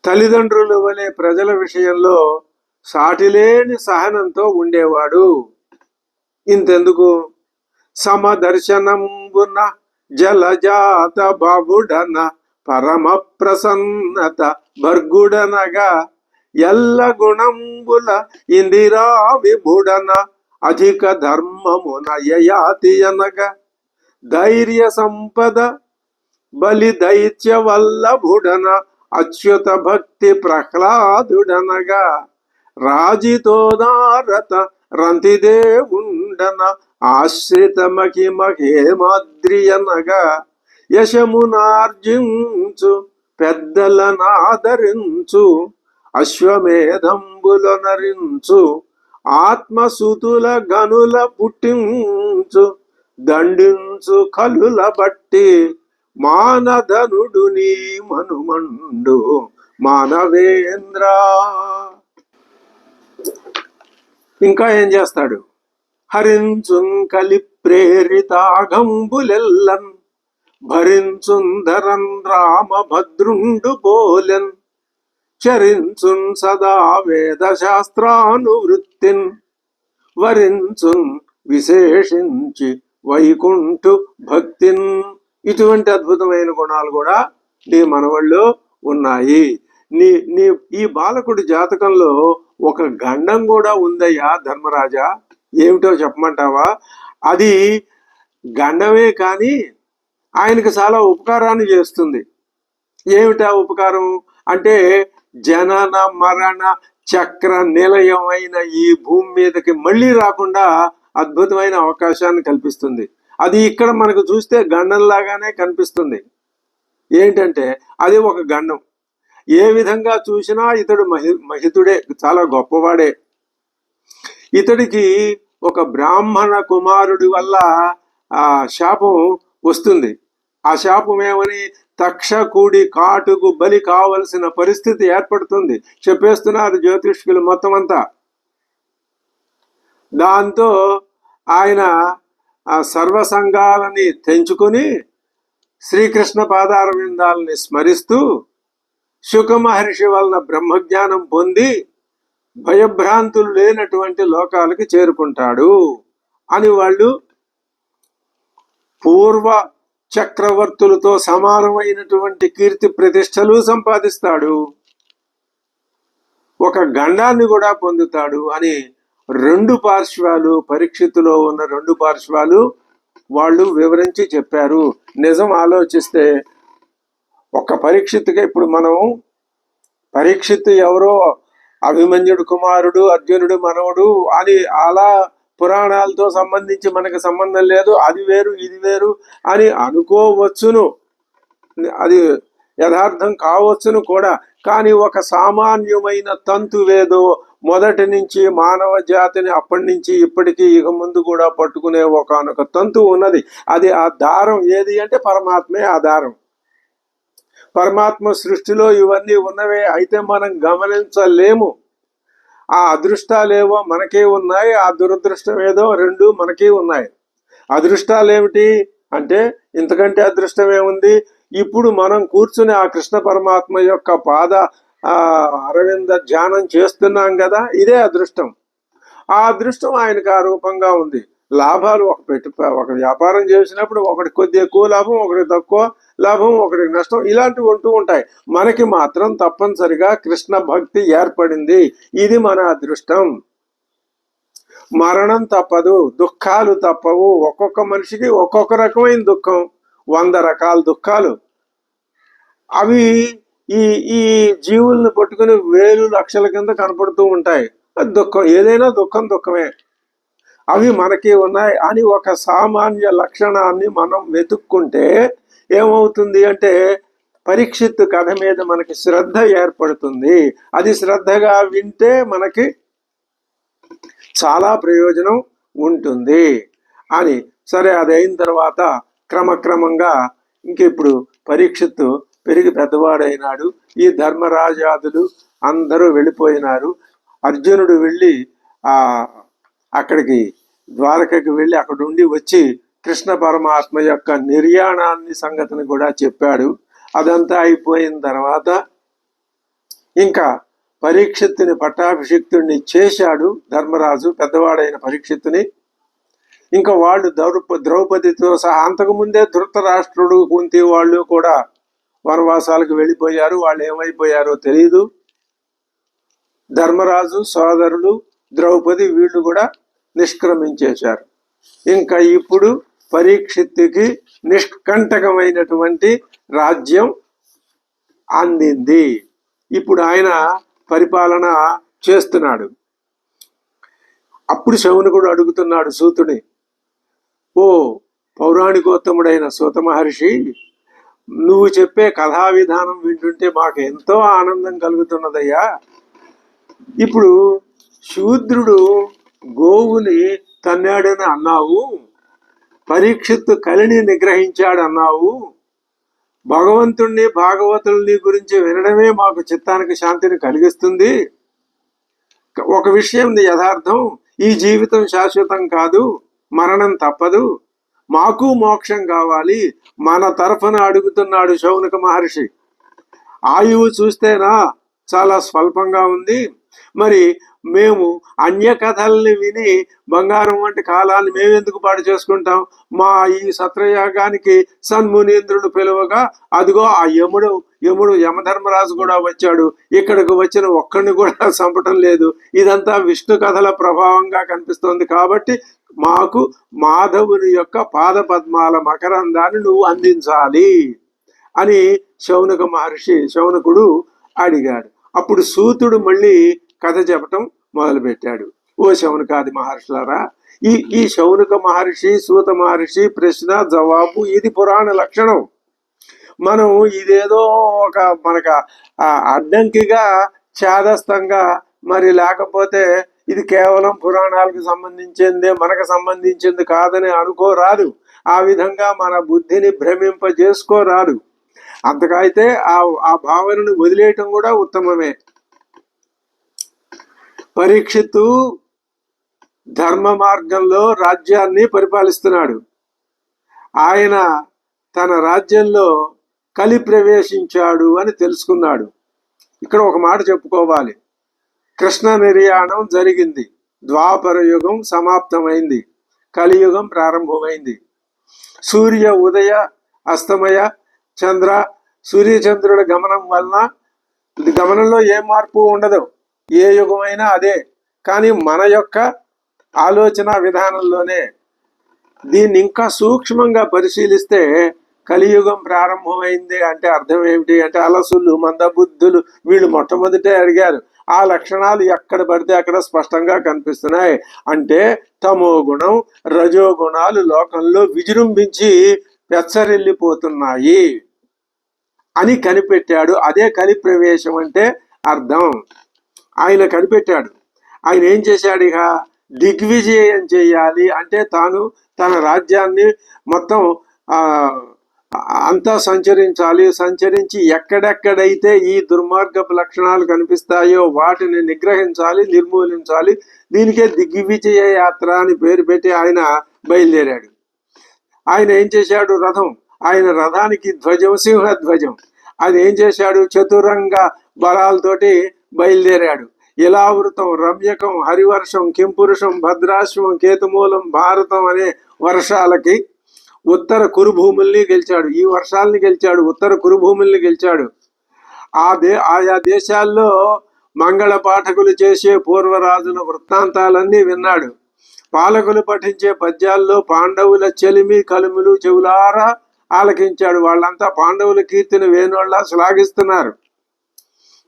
తల్లిదండ్రుల వలె ప్రజల విషయంలో సాటిలేని సహనంతో ఉండేవాడు. ఇంతెందుకు, సమదర్శనంబున జలజాత బాబుడన పరమ ప్రసన్నత భర్గుడనగా ఎల్ల గుణంబుల ఇందిరా విభుడన అధిక ధర్మమున యయాతి అనగా ధైర్య సంపద బలి దైత్య వల్లభుడన అచ్యుత భక్తి ప్రహ్లాదుడనగా రాజితోదారత రంతిదేవుండన ఆశ్రిత మహిమహేమాద్రియనగా యశమునార్జించు పెద్దలనాదరించు అశ్వమేధంబులనరించు ఆత్మసుతుల గనుల పుట్టించు దండించు కలుల బట్టి మానధనుడు నీ మనుమండు మానవేంద్ర. ఇంకా ఏం చేస్తాడు? హరించున్ కలి ప్రేరితాగంబులెల్లన్ భరించుందరన్ రామభద్రుండు పోలెన్ చరించున్ సదా వేద శాస్త్రానువృత్తిన్ వరించున్ విశేషించి వైకుంఠు భక్తిన్. ఇటువంటి అద్భుతమైన గుణాలు కూడా నీ మనవల్లో ఉన్నాయి. నీ నీ ఈ బాలకుడి జాతకంలో ఒక గండం కూడా ఉందయ్యా ధర్మరాజా. ఏమిటో చెప్పమంటావా? అది గండమే కానీ ఆయనకు చాలా ఉపకారాన్ని చేస్తుంది. ఏమిటా ఉపకారం అంటే, జనన మరణ చక్ర నిలయమైన ఈ భూమి మీదకి మళ్ళీ రాకుండా అద్భుతమైన అవకాశాన్ని కల్పిస్తుంది. అది ఇక్కడ మనకు చూస్తే గండంలాగానే కనిపిస్తుంది. ఏంటంటే అది ఒక గండం. ఏ విధంగా చూసినా ఇతడు మహితుడే, చాలా గొప్పవాడే. ఇతడికి ఒక బ్రాహ్మణ కుమారుడి వల్ల ఆ శాపం వస్తుంది. ఆ శాపం ఏమని, తక్షకుడి కాటుకు బలి కావలసిన పరిస్థితి ఏర్పడుతుంది. చెప్పేస్తున్నారు జ్యోతిష్కులు మొత్తం అంతా. దాంతో ఆయన ఆ సర్వసంగాలని తెంచుకొని శ్రీకృష్ణ పాదారవిందాలని స్మరిస్తూ శుక మహర్షి వలన బ్రహ్మజ్ఞానం పొంది భయభ్రాంతులు లేనటువంటి లోకాలకి చేరుకుంటాడు అని వాళ్ళు పూర్వ చక్రవర్తులతో సమానమైనటువంటి కీర్తి ప్రతిష్టలు సంపాదిస్తాడు, ఒక గండాన్ని కూడా పొందుతాడు అని రెండు పార్శ్వాలు, పరీక్షిత్తులో ఉన్న రెండు పార్శ్వాలు వాళ్ళు వివరించి చెప్పారు. నిజం ఆలోచిస్తే ఒక పరీక్షిత్తుగా ఇప్పుడు మనం పరీక్షిత్తు ఎవరో అభిమన్యుడు కుమారుడు, అర్జునుడు మనవడు అని అలా పురాణాలతో సంబంధించి మనకు సంబంధం లేదు, అది వేరు ఇది వేరు అని అనుకోవచ్చును, అది యథార్థం కావచ్చును కూడా. కానీ ఒక సామాన్యమైన తంతువేదో మొదటి నుంచి మానవ జాతిని అప్పటి నుంచి ఇప్పటికీ ఇక ముందు కూడా పట్టుకునే ఒకనొక తంతు ఉన్నది. అది ఆ దారం ఏది అంటే పరమాత్మే ఆ దారం. పరమాత్మ సృష్టిలో ఇవన్నీ ఉన్నవే, అయితే మనం గమనించలేము. ఆ అదృష్టాలేవో మనకే ఉన్నాయి, ఆ దురదృష్టం ఏదో రెండు మనకే ఉన్నాయి. అదృష్టాలు ఏమిటి అంటే, ఇంతకంటే అదృష్టం ఏముంది? ఇప్పుడు మనం కూర్చుని ఆ కృష్ణ పరమాత్మ యొక్క పాద అరవింద ధ్యానం చేస్తున్నాం కదా, ఇదే అదృష్టం. ఆ అదృష్టం ఆయనకు ఆ రూపంగా ఉంది. లాభాలు ఒక వ్యాపారం చేసినప్పుడు ఒకటి కొద్ది ఎక్కువ లాభం, ఒకటి తక్కువ లాభం, ఒకటి నష్టం, ఇలాంటివి ఉంటూ ఉంటాయి. మనకి మాత్రం తప్పనిసరిగా కృష్ణ భక్తి ఏర్పడింది, ఇది మన అదృష్టం. మరణం తప్పదు, దుఃఖాలు తప్పవు. ఒక్కొక్క మనిషికి ఒక్కొక్క రకమైన దుఃఖం, 100 రకాల దుఃఖాలు. అవి ఈ ఈ జీవుల్ని పట్టుకుని వేలు లక్షల కింద కనపడుతూ ఉంటాయి. దుఃఖం, ఏదైనా దుఃఖం దుఃఖమే, అవి మనకి ఉన్నాయి అని ఒక సామాన్య లక్షణాన్ని మనం వెతుక్కుంటే ఏమవుతుంది అంటే, పరీక్షిత్తు కథ మీద మనకి శ్రద్ధ ఏర్పడుతుంది. అది శ్రద్ధగా వింటే మనకి చాలా ప్రయోజనం ఉంటుంది అని. సరే, అది అయిన తర్వాత క్రమక్రమంగా ఇంక ఇప్పుడు పరీక్షిత్తు పెరిగి పెద్దవాడైనాడు. ఈ ధర్మరాజాదులు అందరూ వెళ్ళిపోయినారు. అర్జునుడు వెళ్ళి అక్కడికి ద్వారకకి వెళ్ళి అక్కడ ఉండి వచ్చి కృష్ణ పరమాత్మ యొక్క నిర్యాణాన్ని సంగతిని కూడా చెప్పాడు. అదంతా అయిపోయిన తర్వాత ఇంకా పరీక్షిత్తుని పట్టాభిషిక్తుడిని చేశాడు ధర్మరాజు, పెద్దవాడైన పరీక్షిత్తుని. ఇంకా వాళ్ళు ద్రౌపదితో సహా అంతకుముందే ధృతరాష్ట్రుడు, కుంతి వాళ్ళు కూడా వనవాసాలకు వెళ్ళిపోయారు. వాళ్ళు ఏమైపోయారో తెలియదు. ధర్మరాజు సోదరులు ద్రౌపది వీళ్ళు కూడా నిష్క్రమించేశారు. ఇంకా ఇప్పుడు పరీక్షిత్తుకి నిష్కంటకమైనటువంటి రాజ్యం అందింది. ఇప్పుడు ఆయన పరిపాలన చేస్తున్నాడు. అప్పుడు శౌనకుడు అడుగుతున్నాడు సూతుడి, ఓ పౌరాణికోత్తముడైన సూత మహర్షి, నువ్వు చెప్పే కథా విధానం వింటుంటే మాకు ఎంతో ఆనందం కలుగుతున్నదయ్యా. ఇప్పుడు శూద్రుడు గోవుని తన్నాడని అన్నావు, పరీక్షిత్తు కలిని నిగ్రహించాడు అన్నావు. భగవంతుణ్ణి భాగవతుల్ని గురించి వినడమే మాకు చిత్తానికి శాంతిని కలిగిస్తుంది. ఒక విషయం యథార్థం, ఈ జీవితం శాశ్వతం కాదు, మరణం తప్పదు. మాకు మోక్షం కావాలి, మన తరఫున అడుగుతున్నాడు శౌనక మహర్షి. ఆయువు చూస్తేనా చాలా స్వల్పంగా ఉంది, మరి మేము అన్య కథల్ని విని బంగారం వంటి కాలాన్ని మేమెందుకు పాడు చేసుకుంటాం? మా ఈ సత్రయాగానికి సన్మునీంద్రుడు పిలువగా అదిగో ఆ యముడు యమధర్మరాజు కూడా వచ్చాడు, ఇక్కడికి వచ్చిన ఒక్కడిని కూడా చంపటం లేదు. ఇదంతా విష్ణు కథల ప్రభావంగా కనిపిస్తోంది. కాబట్టి మాకు మాధవుని యొక్క పాద పద్మాల మకరందాన్ని నువ్వు అందించాలి అని శౌనకుడు అడిగాడు. అప్పుడు సూతుడు మళ్ళీ కథ చెప్పటం మొదలుపెట్టాడు. ఓ శౌనకాది మహర్షులారా, ఈ శౌనక మహర్షి సూత మహర్షి ప్రశ్న జవాబు ఇది పురాణ లక్షణం. మనం ఇదేదో ఒక మనకు అడ్డంకిగా ఛాదస్తంగా, మరి లేకపోతే ఇది కేవలం పురాణాలకు సంబంధించిందే మనకు సంబంధించింది కాదని అనుకోరాదు. ఆ విధంగా మన బుద్ధిని భ్రమింపజేసుకోరాదు. అంతకైతే ఆ భావనను వదిలేయటం కూడా ఉత్తమమే. పరీక్షిత్తు ధర్మ మార్గంలో రాజ్యాన్ని పరిపాలిస్తున్నాడు. ఆయన తన రాజ్యంలో కలి ప్రవేశించాడు అని తెలుసుకున్నాడు. ఇక్కడ ఒక మాట చెప్పుకోవాలి. కృష్ణ నిర్యాణం జరిగింది, ద్వాపర యుగం సమాప్తమైంది, కలియుగం ప్రారంభమైంది. సూర్య ఉదయ అస్తమయ సూర్యచంద్రుల గమనంలో ఏ మార్పు ఉండదు. ఏ యుగమైనా అదే. కానీ మన యొక్క ఆలోచన విధానంలోనే దీన్ని ఇంకా సూక్ష్మంగా పరిశీలిస్తే కలియుగం ప్రారంభమైంది అంటే అర్థం ఏమిటి అంటే, అలసులు మందబుద్ధులు వీళ్ళు మొట్టమొదటే అడిగారు. ఆ లక్షణాలు ఎక్కడ పడితే అక్కడ స్పష్టంగా కనిపిస్తున్నాయి. అంటే తమో గుణం రజో గుణాలు లోకంలో విజృంభించి పెచ్చరిల్లిపోతున్నాయి అని కనిపెట్టాడు. అదే కలి ప్రవేశం అంటే అర్థం. ఆయన కనిపెట్టాడు. ఆయన ఏం చేశాడు? ఇక దిగ్విజయం చేయాలి అంటే తాను తన రాజ్యాన్ని మొత్తం అంతా సంచరించి ఎక్కడెక్కడైతే ఈ దుర్మార్గపు లక్షణాలు కనిపిస్తాయో వాటిని నిగ్రహించాలి, నిర్మూలించాలి. దీనికే దిగ్విజయ యాత్ర అని పేరు పెట్టి ఆయన బయలుదేరాడు. ఆయన ఏం చేశాడు? ఆయన రథానికి ధ్వజం సింహధ్వజం. ఆయన ఏం చేశాడు? చతురంగ బలాలతోటి బయలుదేరాడు. ఇలావృతం, రమ్యకం, హరివర్షం, కింపురుషం, భద్రాశ్వం, కేతుమూలం, భారతం అనే వర్షాలకి ఉత్తర కురుభూముల్ని గెలిచాడు. ఈ వర్షాలని గెలిచాడు, ఉత్తర కురుభూముల్ని గెలిచాడు. ఆయా దేశాల్లో మంగళ పాఠకులు చేసే పూర్వరాజుల వృత్తాంతాలన్నీ విన్నాడు. పాలకులు పఠించే పద్యాల్లో పాండవుల చెలిమి కలుములు చెవులారా ఆలకించాడు. వాళ్ళంతా పాండవుల కీర్తిని వేణోళ్ళ శ్లాఘిస్తున్నారు.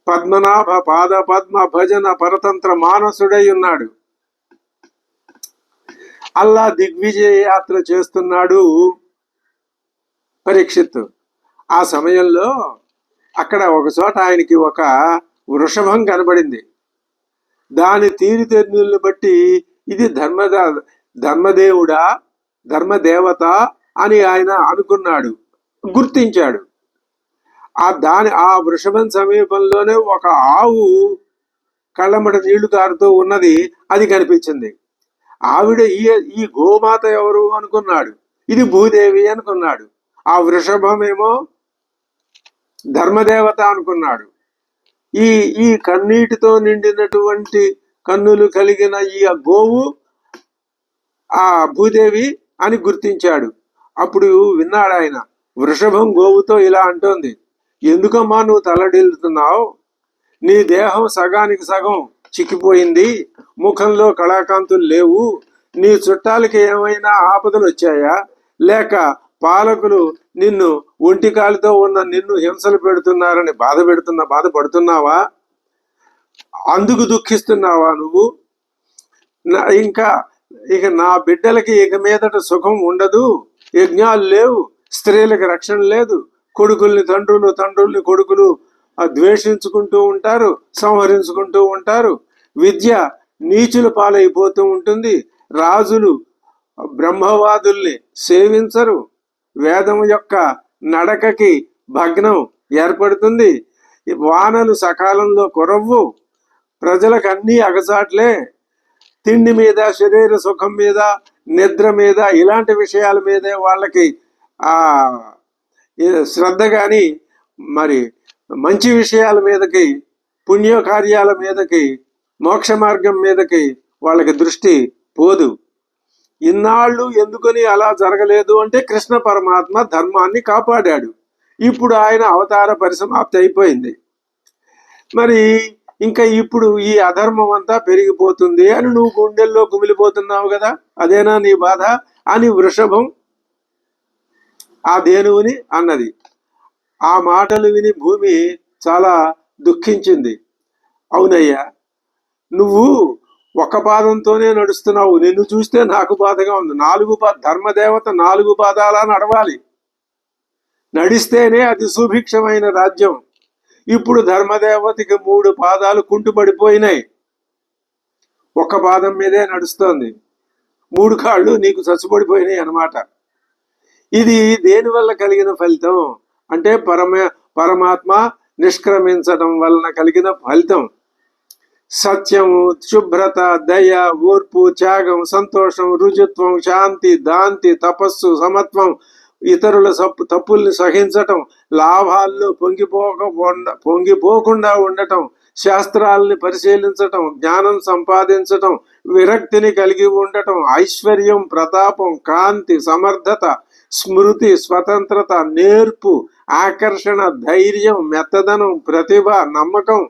పద్మనాభ పాద పద్మ భజన పరతంత్ర మానసుడై ఉన్నాడు. అల్లా దిగ్విజయ యాత్ర చేస్తున్నాడు పరీక్షిత్తు. ఆ సమయంలో అక్కడ ఒక చోట ఆయనకి ఒక వృషభం కనబడింది. దాని తీరుతెన్నులను బట్టి ఇది ధర్మదేవుడా ధర్మదేవత అని ఆయన అనుకున్నాడు, గుర్తించాడు. ఆ వృషభం సమీపంలోనే ఒక ఆవు కళ్ళమట నీళ్లు కారుతూ ఉన్నది, అది కనిపించింది. ఆవిడ ఈ గోమాత ఎవరు అనుకున్నాడు, ఇది భూదేవి అనుకున్నాడు. ఆ వృషభమేమో ధర్మదేవత అనుకున్నాడు. ఈ కన్నీటితో నిండినటువంటి కన్నులు కలిగిన ఈ గోవు ఆ భూదేవి అని గుర్తించాడు. అప్పుడు విన్నాడు ఆయన, వృషభం గోవుతో ఇలా అంటోంది, ఎందుకమ్మా నువ్వు తల్లడిల్లుతున్నావు? నీ దేహం సగానికి సగం చిక్కిపోయింది, ముఖంలో కళాకాంతులు లేవు. నీ చుట్టాలకి ఏమైనా ఆపదలు వచ్చాయా? లేక పాలకులు నిన్ను ఒంటికాలితో ఉన్న నిన్ను హింసలు పెడుతున్నారని బాధపడుతున్నావా? అందుకు దుఃఖిస్తున్నావా నువ్వు? ఇక నా బిడ్డలకి ఇక మీదట సుఖం ఉండదు, యజ్ఞాలు లేవు, స్త్రీలకు రక్షణ లేదు, కొడుకుల్ని తండ్రుల్ని కొడుకులు ద్వేషించుకుంటూ ఉంటారు, సంహరించుకుంటూ ఉంటారు. విద్య నీచుల పాలైపోతూ ఉంటుంది. రాజులు బ్రహ్మవాదుల్ని సేవించరు. వేదం యొక్క నడకకి భగ్నం ఏర్పడుతుంది. వానలు సకాలంలో కురవ్వు. ప్రజలకు అన్నీ అగచాట్లే. తిండి మీద శరీర సుఖం మీద నిద్ర మీద ఇలాంటి విషయాల మీదే వాళ్ళకి ఆ శ్రద్ధ కానీ మరి మంచి విషయాల మీదకి, పుణ్యకార్యాల మీదకి, మోక్ష మార్గం మీదకి వాళ్ళకి దృష్టి పోదు. ఇన్నాళ్ళు ఎందుకని అలా జరగలేదు అంటే కృష్ణ పరమాత్మ ధర్మాన్ని కాపాడాడు. ఇప్పుడు ఆయన అవతార పరిసమాప్తి అయిపోయింది. మరి ఇంకా ఇప్పుడు ఈ అధర్మం అంతా పెరిగిపోతుంది అని నువ్వు గుండెల్లో కుమిలిపోతున్నావు కదా, అదేనా నీ బాధ అని వృషభం ఆ ధేనువుని అన్నది. ఆ మాటలు విని భూమి చాలా దుఃఖించింది. అవునయ్యా, నువ్వు ఒక పాదంతోనే నడుస్తున్నావు, నిన్ను చూస్తే నాకు బాధగా ఉంది. ధర్మదేవత 4 పాదాల నడవాలి, నడిస్తేనే అది సుభిక్షమైన రాజ్యం. ఇప్పుడు ధర్మదేవతకి 3 పాదాలు కుంటుపడిపోయినాయి, ఒక్క పాదం మీదే నడుస్తోంది, 3 కాళ్ళు నీకు చచ్చుపడిపోయినాయి అన్నమాట. ఇది దేనివల్ల కలిగిన ఫలితం అంటే పరమాత్మ నిష్క్రమించడం వలన కలిగిన ఫలితం. సత్యము, శుభ్రత, దయ, ఓర్పు, త్యాగం, సంతోషం, రుజుత్వం, శాంతి, దాంతి, తపస్సు, సమత్వం, ఇతరుల తప్పుల్ని సహించటం, లాభాల్లో పొంగిపోకుండా ఉండటం, శాస్త్రాలని పరిశీలించటం, జ్ఞానం సంపాదించటం, విరక్తిని కలిగి ఉండటం, ఐశ్వర్యం, ప్రతాపం, కాంతి, సమర్థత, స్మృతి, స్వతంత్రత, నేర్పు, ఆకర్షణ, ధైర్యం, మెత్తదనం, ప్రతిభ, నమ్మకం,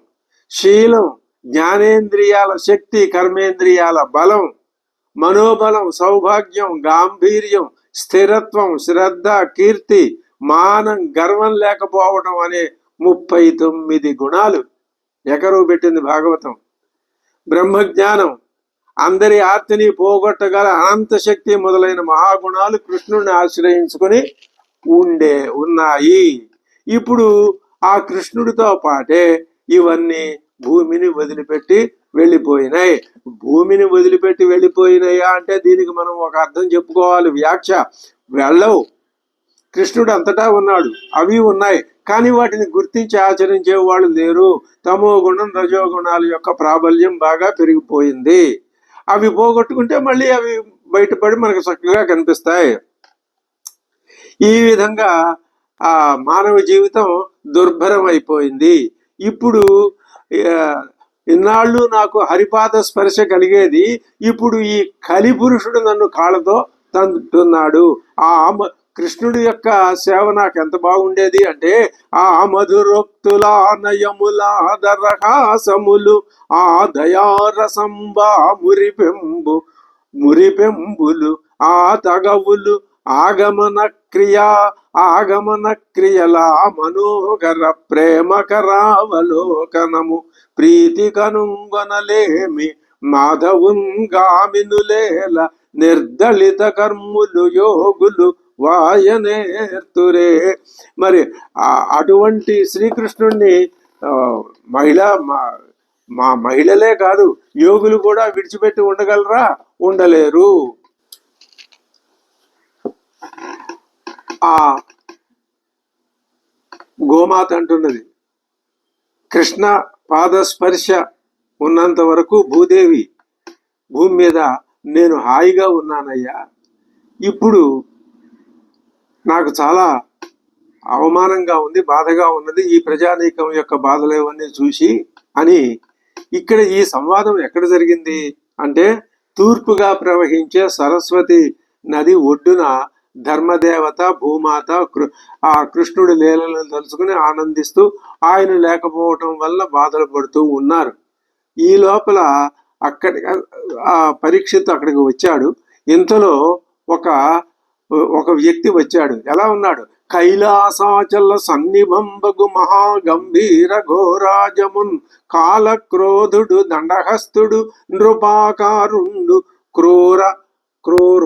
శీలం, జ్ఞానేంద్రియాల శక్తి, కర్మేంద్రియాల బలం, మనోబలం, సౌభాగ్యం, గాంభీర్యం, స్థిరత్వం, శ్రద్ధ, కీర్తి, మానం, గర్వం లేకపోవడం అనే 39 గుణాలు ఎకరువు పెట్టింది భాగవతం. బ్రహ్మజ్ఞానం, అందరి ఆర్తిని పోగొట్టగల అనంత శక్తి మొదలైన మహాగుణాలు కృష్ణుడిని ఆశ్రయించుకొని ఉన్నాయి. ఇప్పుడు ఆ కృష్ణుడితో పాటే ఇవన్నీ భూమిని వదిలిపెట్టి వెళ్ళిపోయినాయి. భూమిని వదిలిపెట్టి వెళ్ళిపోయినాయా అంటే దీనికి మనం ఒక అర్థం చెప్పుకోవాలి, వ్యాఖ్య. వెళ్ళవు, కృష్ణుడు అంతటా ఉన్నాడు, అవి ఉన్నాయి, కానీ వాటిని గుర్తించి ఆచరించే వాళ్ళు లేరు. తమో గుణం, రజోగుణాల యొక్క ప్రాబల్యం బాగా పెరిగిపోయింది. అవి పోగొట్టుకుంటే మళ్ళీ అవి బయటపడి మనకు చక్కగా కనిపిస్తాయి. ఈ విధంగా ఆ మానవ జీవితం దుర్భరం అయిపోయింది. ఇప్పుడు ఇన్నాళ్ళు నాకు హరిపాద స్పర్శ కలిగేది, ఇప్పుడు ఈ కలిపురుషుడు నన్ను కాళ్ళతో తంటున్నాడు. ఆ కృష్ణుడి యొక్క సేవ నాకు ఎంత బాగుండేది అంటే, ఆ మధురోక్తుల నయముల దరహాసములు, ఆ దయారసంబా మురిపెంబులు, ఆ తగవులు, ఆగమన క్రియల మనోహర ప్రేమకరావలోకనము, ప్రీతి కనుగొనలేమి మాధవుంగామినులేల, నిర్దళిత కర్ములు యోగులు వాయనేర్తురే. మరి అటువంటి శ్రీకృష్ణుణ్ణి మా మహిళలే కాదు, యోగులు కూడా విడిచిపెట్టి ఉండగలరా? ఉండలేరు. ఆ గోమాత అంటున్నది, కృష్ణ పాదస్పర్శ ఉన్నంత వరకు భూదేవి భూమి మీద నేను హాయిగా ఉన్నానయ్యా, ఇప్పుడు నాకు చాలా అవమానంగా ఉంది, బాధగా ఉన్నది, ఈ ప్రజానీకం యొక్క బాధలేవన్నీ చూసి అని. ఇక్కడ ఈ సంవాదం ఎక్కడ జరిగింది అంటే, తూర్పుగా ప్రవహించే సరస్వతి నది ఒడ్డున ధర్మదేవత, భూమాత ఆ కృష్ణుడి లీలలను తలుచుకుని ఆనందిస్తూ ఆయన లేకపోవటం వల్ల బాధలు పడుతూ ఉన్నారు. ఈ లోపల ఆ పరీక్షిత్ అక్కడికి వచ్చాడు. ఇంతలో ఒక వ్యక్తి వచ్చాడు. ఎలా ఉన్నాడు? కైలాసాచల సన్నిభంబగు మహాగంభీర ఘోరాజమున్, కాలక్రోధుడు, దండహస్తుడు, నృపాకారుండు,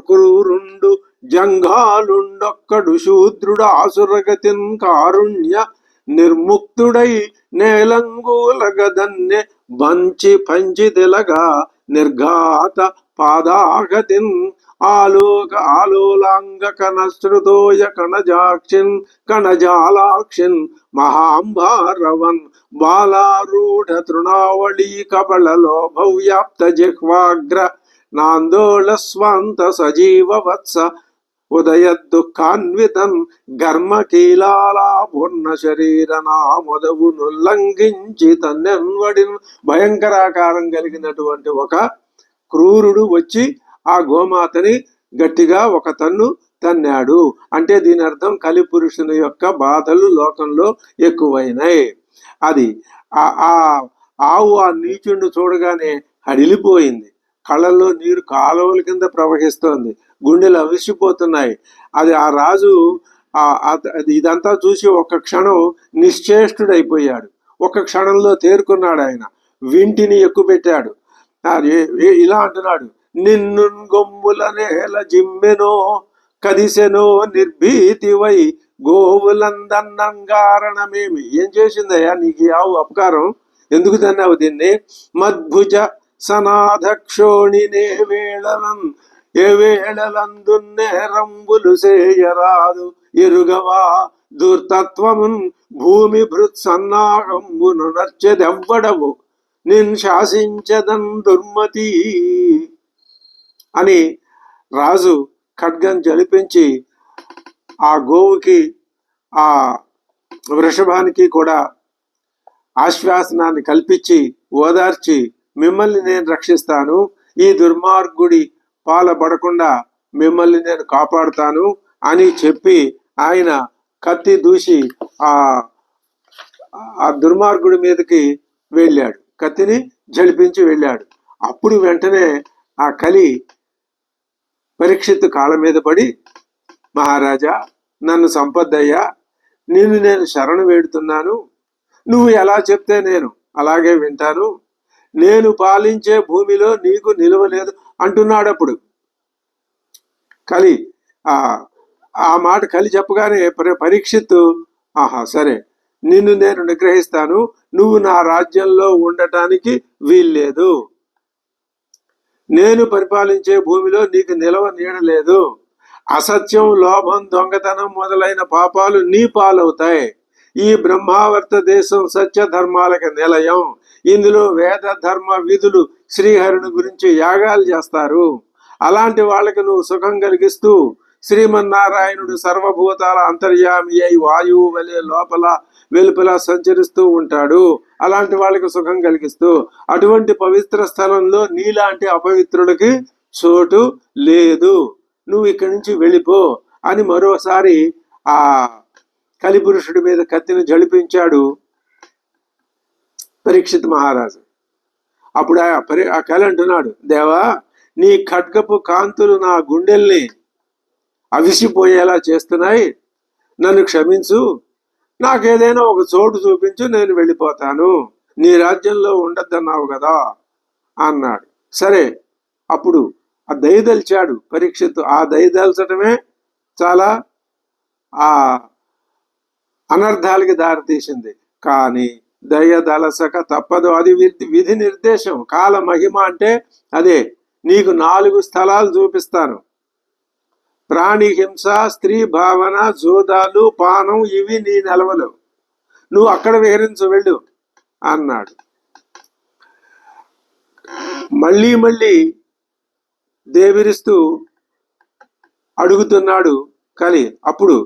క్రూరుండు, జంఘాలుండొక్కడు, శూద్రుడు, ఆసురగతిన్ కారుణ్య నిర్ముక్తుడై, నేలంగూలగదన్నె బంచి పంచిదెలగా, నిర్ఘాత పాదాగతిన్, ఆలోలాంగ కనశ్రుతోయ కణజాలాక్షిన్, మహాంబారవన్, బాలారూఢ తృణావళీ కబళలో భవ్యాప్త జిహ్వాగ్ర నాందోళ స్వాంత సజీవ వత్స ఉదయ దుఃఖాన్వితన్ గర్మకీలాలా పూర్ణ శరీర నా మొదవును లంఘించి తన్నెన్వడిన్. భయంకరాకారం కలిగినటువంటి ఒక క్రూరుడు వచ్చి ఆ గోమాతని గట్టిగా ఒక తన్ను తన్నాడు. అంటే దీని అర్థం కలిపురుషుని యొక్క బాధలు లోకంలో ఎక్కువైనాయి. అది ఆ ఆవు ఆ నీచుడిని చూడగానే హడిలిపోయింది. కళ్ళల్లో నీరు కాలువల కింద ప్రవహిస్తోంది. గుండెలు అవిసిపోతున్నాయి. అది ఆ రాజు ఇదంతా చూసి ఒక్క క్షణం నిశ్చేష్టుడైపోయాడు. ఒక్క క్షణంలో తేరుకున్నాడు. ఆయన వింటిని ఎక్కుపెట్టాడు. ఇలా అంటున్నాడు, నిన్ను గొమ్ముల నేల జిమ్మెనో కదిసెనో నిర్భీతివై గోవులందన్నంగారణమేమి. ఏం చేసిందయ్యా నీకు ఆవు అపకారం? ఎందుకు తన్నావు దీన్ని? మద్భుజ సనాథక్షోణినే వేళలన్ ఏ వేళలందున్నేరంబులు సేయరాదు ఎరుగవా దుర్తత్వమున్ భూమి భృత్ సన్నాహంబును నర్చెదెవ్వడవు నిన్ శాసించదన్ దుర్మతి అని రాజు ఖడ్గం జలిపించి ఆ గోవుకి ఆ వృషభానికి కూడా ఆశ్వాసనాన్ని కల్పించి ఓదార్చి, మిమ్మల్ని నేను రక్షిస్తాను, ఈ దుర్మార్గుడి పాలపడకుండా మిమ్మల్ని నేను కాపాడుతాను అని చెప్పి ఆయన కత్తి దూసి ఆ దుర్మార్గుడి మీదకి వెళ్ళాడు. కత్తిని జడిపించి వెళ్ళాడు. అప్పుడు వెంటనే ఆ కలి పరీక్షిత్తు కాళ్ళ మీద పడి, మహారాజా నన్ను సంపద్దయ్యా, నిన్ను నేను శరణు వేడుతున్నాను, నువ్వు ఎలా చెప్తే నేను అలాగే వింటాను, నేను పాలించే భూమిలో నీకు నిలవలేదు అంటున్నాడు. అప్పుడు కలి ఆ మాట కలి చెప్పగానే పరీక్షిత్తు, ఆహా సరే, నిన్ను నేను నిగ్రహిస్తాను, నువ్వు నా రాజ్యంలో ఉండటానికి వీల్లేదు, నేను పరిపాలించే భూమిలో నీకు నిలవ నీడలేదు, అసత్యం, లోభం, దొంగతనం మొదలైన పాపాలు నీ పాలవుతాయి. ఈ బ్రహ్మావర్త దేశం సత్య ధర్మాలకు నిలయం. ఇందులో వేద ధర్మ విధులు శ్రీహరిని గురించి యాగాలు చేస్తారు. అలాంటి వాళ్ళకి నువ్వు సుఖం కలిగిస్తూ శ్రీమన్నారాయణుడు సర్వభూతాల అంతర్యామి అయి వాయువు వలె లోపల వెలుపల సంచరిస్తూ ఉంటాడు. అలాంటి వాళ్ళకి సుఖం కలిగిస్తూ అటువంటి పవిత్ర స్థలంలో నీలాంటి అపవిత్రుడికి చోటు లేదు, నువ్వు ఇక్కడి నుంచి వెళ్ళిపో అని మరోసారి ఆ కలిపురుషుడి మీద కత్తిని జడిపించాడు పరీక్షిత్ మహారాజు. అప్పుడు ఆ కలి అంటున్నాడు, దేవా, నీ ఖడ్గపు కాంతులు నా గుండెల్ని అవిసిపోయేలా చేస్తున్నాయి, నన్ను క్షమించు, నాకేదైనా ఒక చోటు చూపించు, నేను వెళ్ళిపోతాను, నీ రాజ్యంలో ఉండద్దన్నావు కదా అన్నాడు. సరే, అప్పుడు ఆ దయదలిచాడు పరీక్షిత్తు. ఆ దయదలచటమే చాలా ఆ అనర్థాలకి దారితీసింది. కానీ దయదలసక తప్పదు, అది విధి నిర్దేశం. కాల మహిమ అంటే అదే. నీకు 4 స్థలాలు చూపిస్తాను, ప్రాణి హింస, స్త్రీ భావన, జోదాలు, పానం, ఇవి నీ నెలవలు, నువ్వు అక్కడ విహరించు, వెళ్ళు అన్నాడు. మళ్ళీ మళ్ళీ దేవిరిస్తూ అడుగుతున్నాడు కలి. అప్పుడు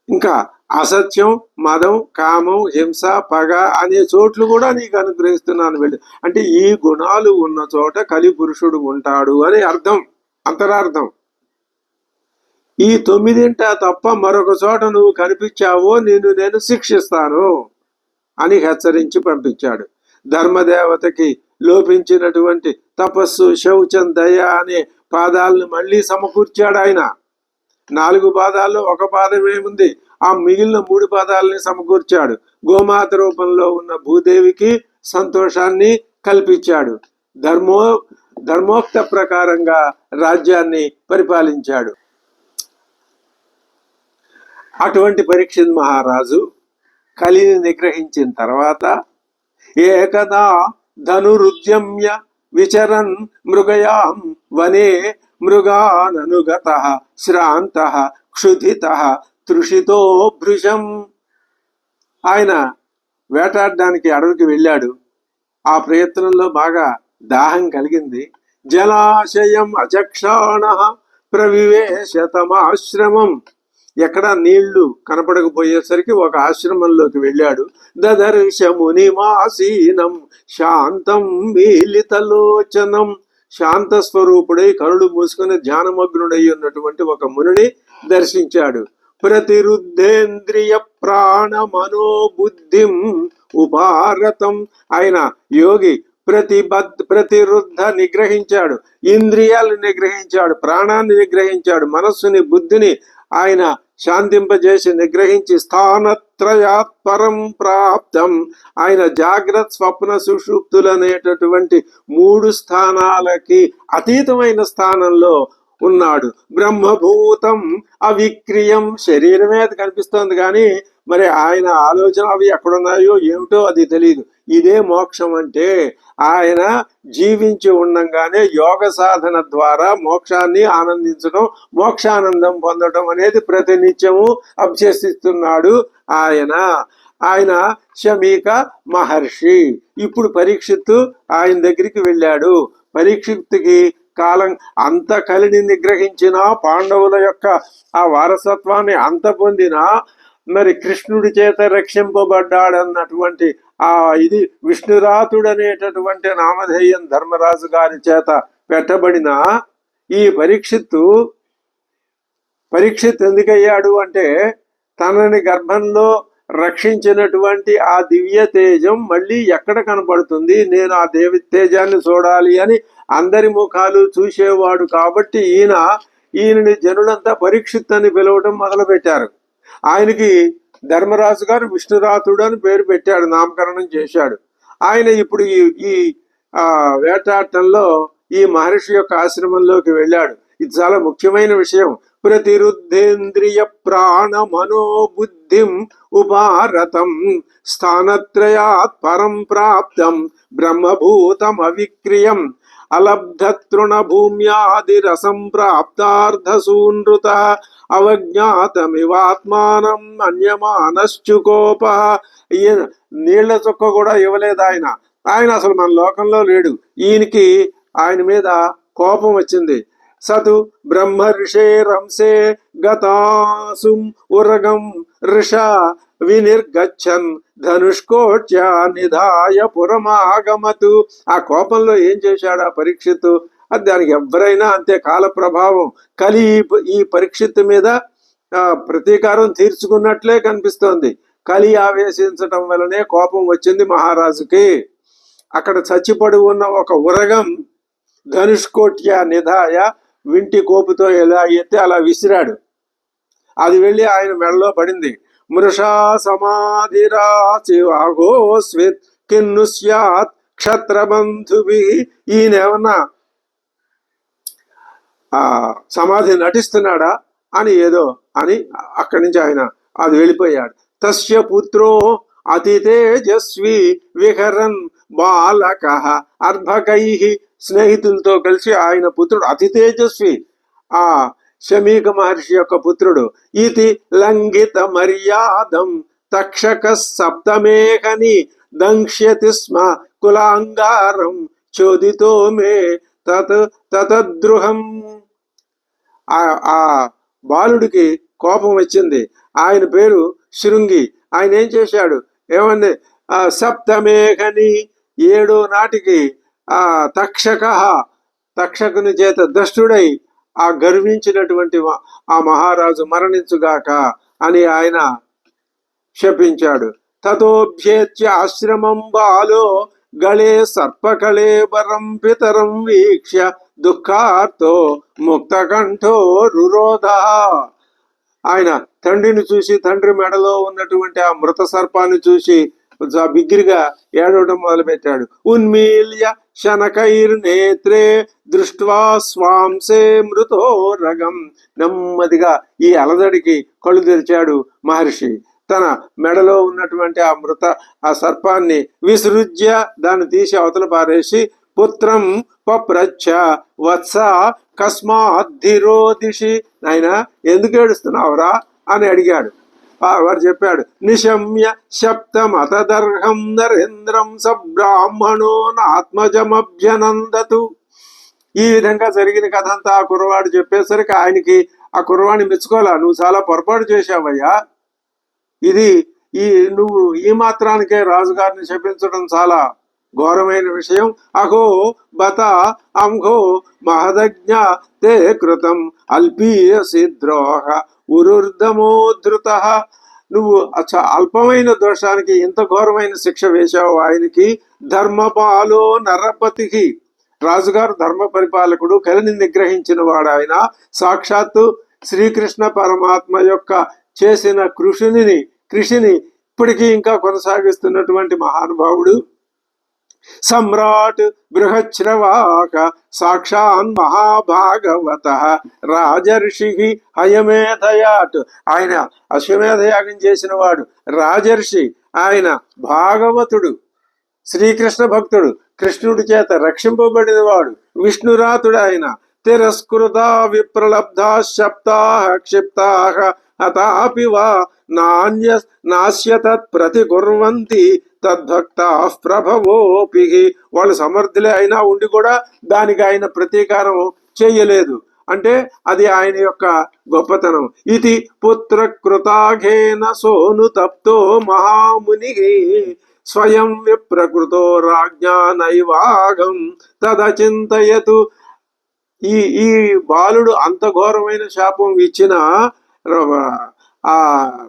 ఇంకా అసత్యం, మదం, కామం, హింస, పగ అనే చోట్లు కూడా నీకు అనుగ్రహిస్తున్నాను, వెళ్ళు. అంటే ఈ గుణాలు ఉన్న చోట కలి పురుషుడు ఉంటాడు అని అర్థం, అంతరార్థం. ఈ 9 తప్ప మరొక చోట నువ్వు కనిపించావో నిన్ను నేను శిక్షిస్తాను అని హెచ్చరించి పంపించాడు. ధర్మదేవతకి లోపించినటువంటి తపస్సు, శౌచం, దయ అనే పాదాలను మళ్ళీ సమకూర్చాడు ఆయన. 4 పాదాల్లో ఒక పాదమే ఉంది, ఆ మిగిలిన 3 పాదాలని సమకూర్చాడు. గోమాత రూపంలో ఉన్న భూదేవికి సంతోషాన్ని కల్పించాడు. ధర్మోక్త ప్రకారంగా రాజ్యాన్ని పరిపాలించాడు. అటువంటి పరీక్షిత్ మహారాజు కలిని నిగ్రహించిన తర్వాత ఏకదా ధనురుద్యమ్య విచరన్ మృగయాం వనే మృగాననుగత శ్రాంత క్షుధిత తృషితో భృశం. ఆయన వేటాడడానికి అడవికి వెళ్ళాడు. ఆ ప్రయత్నంలో బాగా దాహం కలిగింది. జలాశయం అచక్షాణ ప్రవివేశ తమాశ్రమం. ఎక్కడ నీళ్లు కనపడకపోయేసరికి ఒక ఆశ్రమంలోకి వెళ్ళాడు. దదర్శ మునిమాసీనం శాంతం మీలితలోచనం. శాంత స్వరూపుడై కరుడు మూసుకుని ధ్యానమగ్నుడై ఉన్నటువంటి ఒక మునిని దర్శించాడు. ప్రతిరుద్ధేంద్రియ ప్రాణ మనోబుద్ధిం ఉపారతం. ఆయన యోగి ప్రతిరుద్ధ నిగ్రహించాడు, ఇంద్రియాలను నిగ్రహించాడు, ప్రాణాన్ని నిగ్రహించాడు, మనస్సుని బుద్ధిని ఆయన శాంతింపజేసి నిగ్రహించి స్థానత్రయాత్ పరం ప్రాప్తం. ఆయన జాగ్రత్త స్వప్న సుషుప్తులనేటటువంటి 3 స్థానాలకి అతీతమైన స్థానంలో ఉన్నాడు. బ్రహ్మభూతం అవిక్రియం. శరీరమే అది కనిపిస్తోంది కానీ మరి ఆయన ఆలోచన అవి ఎక్కడున్నాయో ఏమిటో అది తెలియదు. ఇదే మోక్షం అంటే. ఆయన జీవించి ఉండంగానే యోగ సాధన ద్వారా మోక్షాన్ని ఆనందించడం, మోక్షానందం పొందడం అనేది ప్రతినిత్యము అభ్యసిస్తున్నాడు ఆయన శమీక మహర్షి. ఇప్పుడు పరీక్షిత్తు ఆయన దగ్గరికి వెళ్ళాడు. పరీక్షిత్తుకి కాలం అంత కలిని నిగ్రహించిన పాండవుల యొక్క ఆ వారసత్వాన్ని అంత పొందిన మరి కృష్ణుడి చేత రక్షింపబడ్డాడన్నటువంటి ఆ ఇది విష్ణురాతుడు అనేటటువంటి నామధేయం ధర్మరాజు గారి చేత పెట్టబడిన ఈ పరీక్షిత్ ఎందుకయ్యాడు అంటే తనని గర్భంలో రక్షించినటువంటి ఆ దివ్య తేజం మళ్ళీ ఎక్కడ కనపడుతుంది, నేను ఆ దేవి తేజాన్ని చూడాలి అని అందరి ముఖాలు చూసేవాడు. కాబట్టి ఈయనని జనులంతా పరీక్షిత్ అని పిలవటం మొదలు పెట్టారు. ఆయనకి ధర్మరాజు గారు విష్ణురాతుడు అని పేరు పెట్టాడు, నామకరణం చేశాడు. ఆయన ఇప్పుడు ఈ వేటాటంలో ఈ మహర్షి యొక్క ఆశ్రమంలోకి వెళ్ళాడు. ఇది చాలా ముఖ్యమైన విషయం. ప్రతిరుద్ధేంద్రియ ప్రాణ మనోబుద్ధిం ఉపారతం స్థానత్రయాత్ పరం ప్రాప్తం బ్రహ్మభూతం అవిక్రియం అలబ్ధతృణ భూమ్యాదిరసం ప్రాప్తార్థసూనృత అవజ్ఞాతమివాత్మానం అన్యమానశ్చుకోప. ఈయన నీళ్ల చుక్క కూడా ఇవ్వలేదు ఆయన అసలు మన లోకంలో లేడు. ఈయనకి ఆయన మీద కోపం వచ్చింది. సతు బ్రహ్మ ఋషేరంసే గతాసుం ఉరగం ఋష వినిర్గచ్చన్ ధనుష్కోట్య నిధాయ పురమాగమతు. ఆ కోపంలో ఏం చేశాడు ఆ పరీక్షిత్తు? అది దానికి ఎవరైనా అంతే కాల ప్రభావం. కలి ఈ పరీక్షిత్తు మీద ప్రతీకారం తీర్చుకున్నట్లే కనిపిస్తోంది. కలి ఆవేశించటం వలనే కోపం వచ్చింది మహారాజుకి. అక్కడ చచ్చిపడి ఉన్న ఒక ఉరగం ధనుష్కోట్య నిధాయ వింటి కోపుతో ఎలా ఎత్తి అలా విసిరాడు. అది వెళ్ళి ఆయన మెడలో పడింది. మృషా సమాధిరాచివాగోస్విత్ కిన్ను స్యాత్ క్షత్రబంధువి. ఈయనేమన్నా సమాధి నటిస్తున్నాడా అని ఏదో అని అక్కడి నుంచి ఆయన అది వెళ్ళిపోయాడు. తస్య పుత్రో అతి తేజస్వి విహరన్ బాలక అర్భకై. స్నేహితులతో కలిసి ఆయన పుత్రుడు అతి తేజస్వి, ఆ శమీక మహర్షి యొక్క పుత్రుడు. ఇది లంఘిత మర్యాదం తక్షక సప్తమేహని దంక్ష్యతి స్మ కులాంగారం చోదితో మే తతద్రుహం. ఆ బాలుడికి కోపం వచ్చింది. ఆయన పేరు శృంగి. ఆయన ఏం చేశాడు ఏమండి, సప్తమేఘని 7 నాటికి తక్షకుని చేత దష్టుడై ఆ గర్వించినటువంటి ఆ మహారాజు మరణించుగాక అని ఆయన శపించాడు. తతోభ్యేత్య ఆశ్రమం బాలో గళే సర్పకళేబరం పితరం వీక్ష్య దుఃఖార్తో ముక్తకంఠో రురోధ. ఆయన తండ్రిని చూసి, తండ్రి మెడలో ఉన్నటువంటి ఆ మృత సర్పాన్ని చూసి బిగ్గిరిగా ఏడవడం మొదలుపెట్టాడు. ఉన్మీల్య శనకైర్నేత్రే దృష్ట్వా స్వాంసే మృతో రగం. నెమ్మదిగా ఈ అలదడికి కళ్ళు తెరిచాడు మహర్షి. తన మెడలో ఉన్నటువంటి ఆ సర్పాన్ని విసృజ్య దాన్ని తీసి అవతల పారేసి పుత్రం పప్రచ్ఛ వత్స కస్మాద్ధిరోదిషి. నాయన ఎందుకు ఏడుస్తున్నావురా అని అడిగాడు. వారు చెప్పాడు, నిశమ్య శప్తమతదర్హం నరేంద్రం సబ్రాహ్మణో నాత్మజమభ్యనందతు. ఈ విధంగా జరిగిన కథ అంతా ఆ కుర్రవాడు చెప్పేసరికి ఆయనకి ఆ కుర్రవాడిని మెచ్చుకోవాలా, నువ్వు చాలా పొరపాటు చేశావయ్యా, ఇది నువ్వు ఈ మాత్రానికే రాజుగారిని శపించడం చాలా ఘోరమైన విషయం. అహో బత అంహో మహదజ్ఞ తే కృతం అల్పీయసి ద్రోహ ఉరుర్ధమోధృత. నువ్వు అల్పమైన దోషానికి ఇంత ఘోరమైన శిక్ష వేశావు ఆయనకి. ధర్మపాలో నరపతికి, రాజుగారు ధర్మ పరిపాలకుడు, కలిని నిగ్రహించిన వాడు ఆయన. సాక్షాత్తు శ్రీకృష్ణ పరమాత్మ యొక్క చేసిన కృషిని ఇప్పటికీ ఇంకా కొనసాగిస్తున్నటువంటి మహానుభావుడు. సమ్రాట్ బృహశ్రవాక సాక్షాన్ మహాభాగవత రాజర్షి హయమేధయాట్. ఆయన అశ్వమేధయాగం చేసిన వాడు రాజర్షి, ఆయన భాగవతుడు, శ్రీకృష్ణ భక్తుడు, కృష్ణుడి చేత రక్షింపబడిన వాడు, విష్ణురాతుడు ఆయన. తిరస్కృత విప్రలబ్ధా శప్తా క్షిప్తా అతాపి వా నాస్య తత్ ప్రతికుర్వంతి తద్భక్తా ప్రభవోపి. వాళ్ళు సమర్థులే అయినా ఉండి కూడా దానికి ఆయన ప్రతీకారం చేయలేదు అంటే అది ఆయన యొక్క గొప్పతనం. ఇది పుత్ర కృతాఘేన సోను తప్తో మహాముని స్వయం విప్రకృతో రాజ్ఞా నైవాగం తదచింతయతు. ఈ బాలుడు అంత ఘోరమైన శాపం ఇచ్చిన ఆ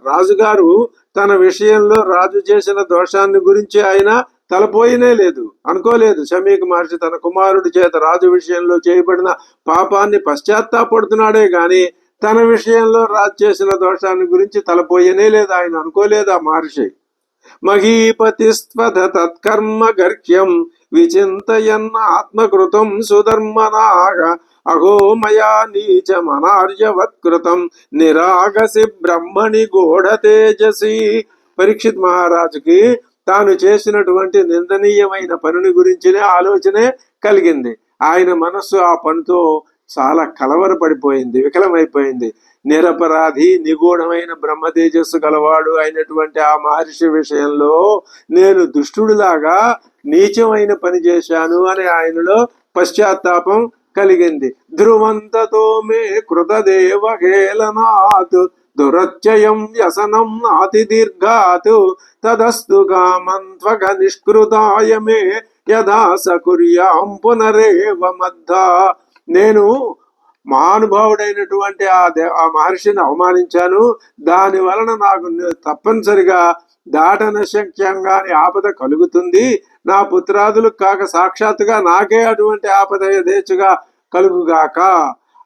రాజుగారు తన విషయంలో రాజు చేసిన దోషాన్ని గురించి ఆయన తలపోయినే లేదు, అనుకోలేదు. శమీక మహర్షి తన కుమారుడి చేత రాజు విషయంలో చేయబడిన పాపాన్ని పశ్చాత్తాపడుతున్నాడే గాని తన విషయంలో రాజు చేసిన దోషాన్ని గురించి తలపోయనే లేదు, ఆయన అనుకోలేదు ఆ మహర్షి. మహీపతిస్వధ తత్కర్మ గర్హ్యం విచింతయన్ ఆత్మకృతం సుధర్మనాగ అహో మయా నీచమనార్యవత్కృతం నిరాగసి బ్రహ్మణి గూఢ తేజసి. పరీక్షిత్ మహారాజుకి తాను చేసినటువంటి నిందనీయమైన పనిని గురించినే ఆలోచనే కలిగింది. ఆయన మనస్సు ఆ పనితో చాలా కలవరపడిపోయింది, వికలమైపోయింది. నిరపరాధి నిగూఢమైన బ్రహ్మ తేజస్సు గలవాడు అయినటువంటి ఆ మహర్షి విషయంలో నేను దుష్టుడిలాగా నీచమైన పని చేశాను అని ఆయనలో పశ్చాత్తాపం కలిగింది. ధ్రువంతతో మే కృతదేవ హేళనాత్ దురత్యయం వ్యసనం నాతి దీర్ఘాత్ తదస్తు కామంత్వగ నిష్కృతాయ మే యథా సకుర్యాం పునరేవ మద్ధా. నేను మహానుభావుడైనటువంటి ఆ మహర్షిని అవమానించాను, దాని వలన నాకు తప్పనిసరిగా దాటన శక్యంగాని ఆపద కలుగుతుంది. నా పుత్రాదులు కాక సాక్షాత్తుగా నాకే అటువంటి ఆపద యథేచ్ఛగా కలుగుగాక.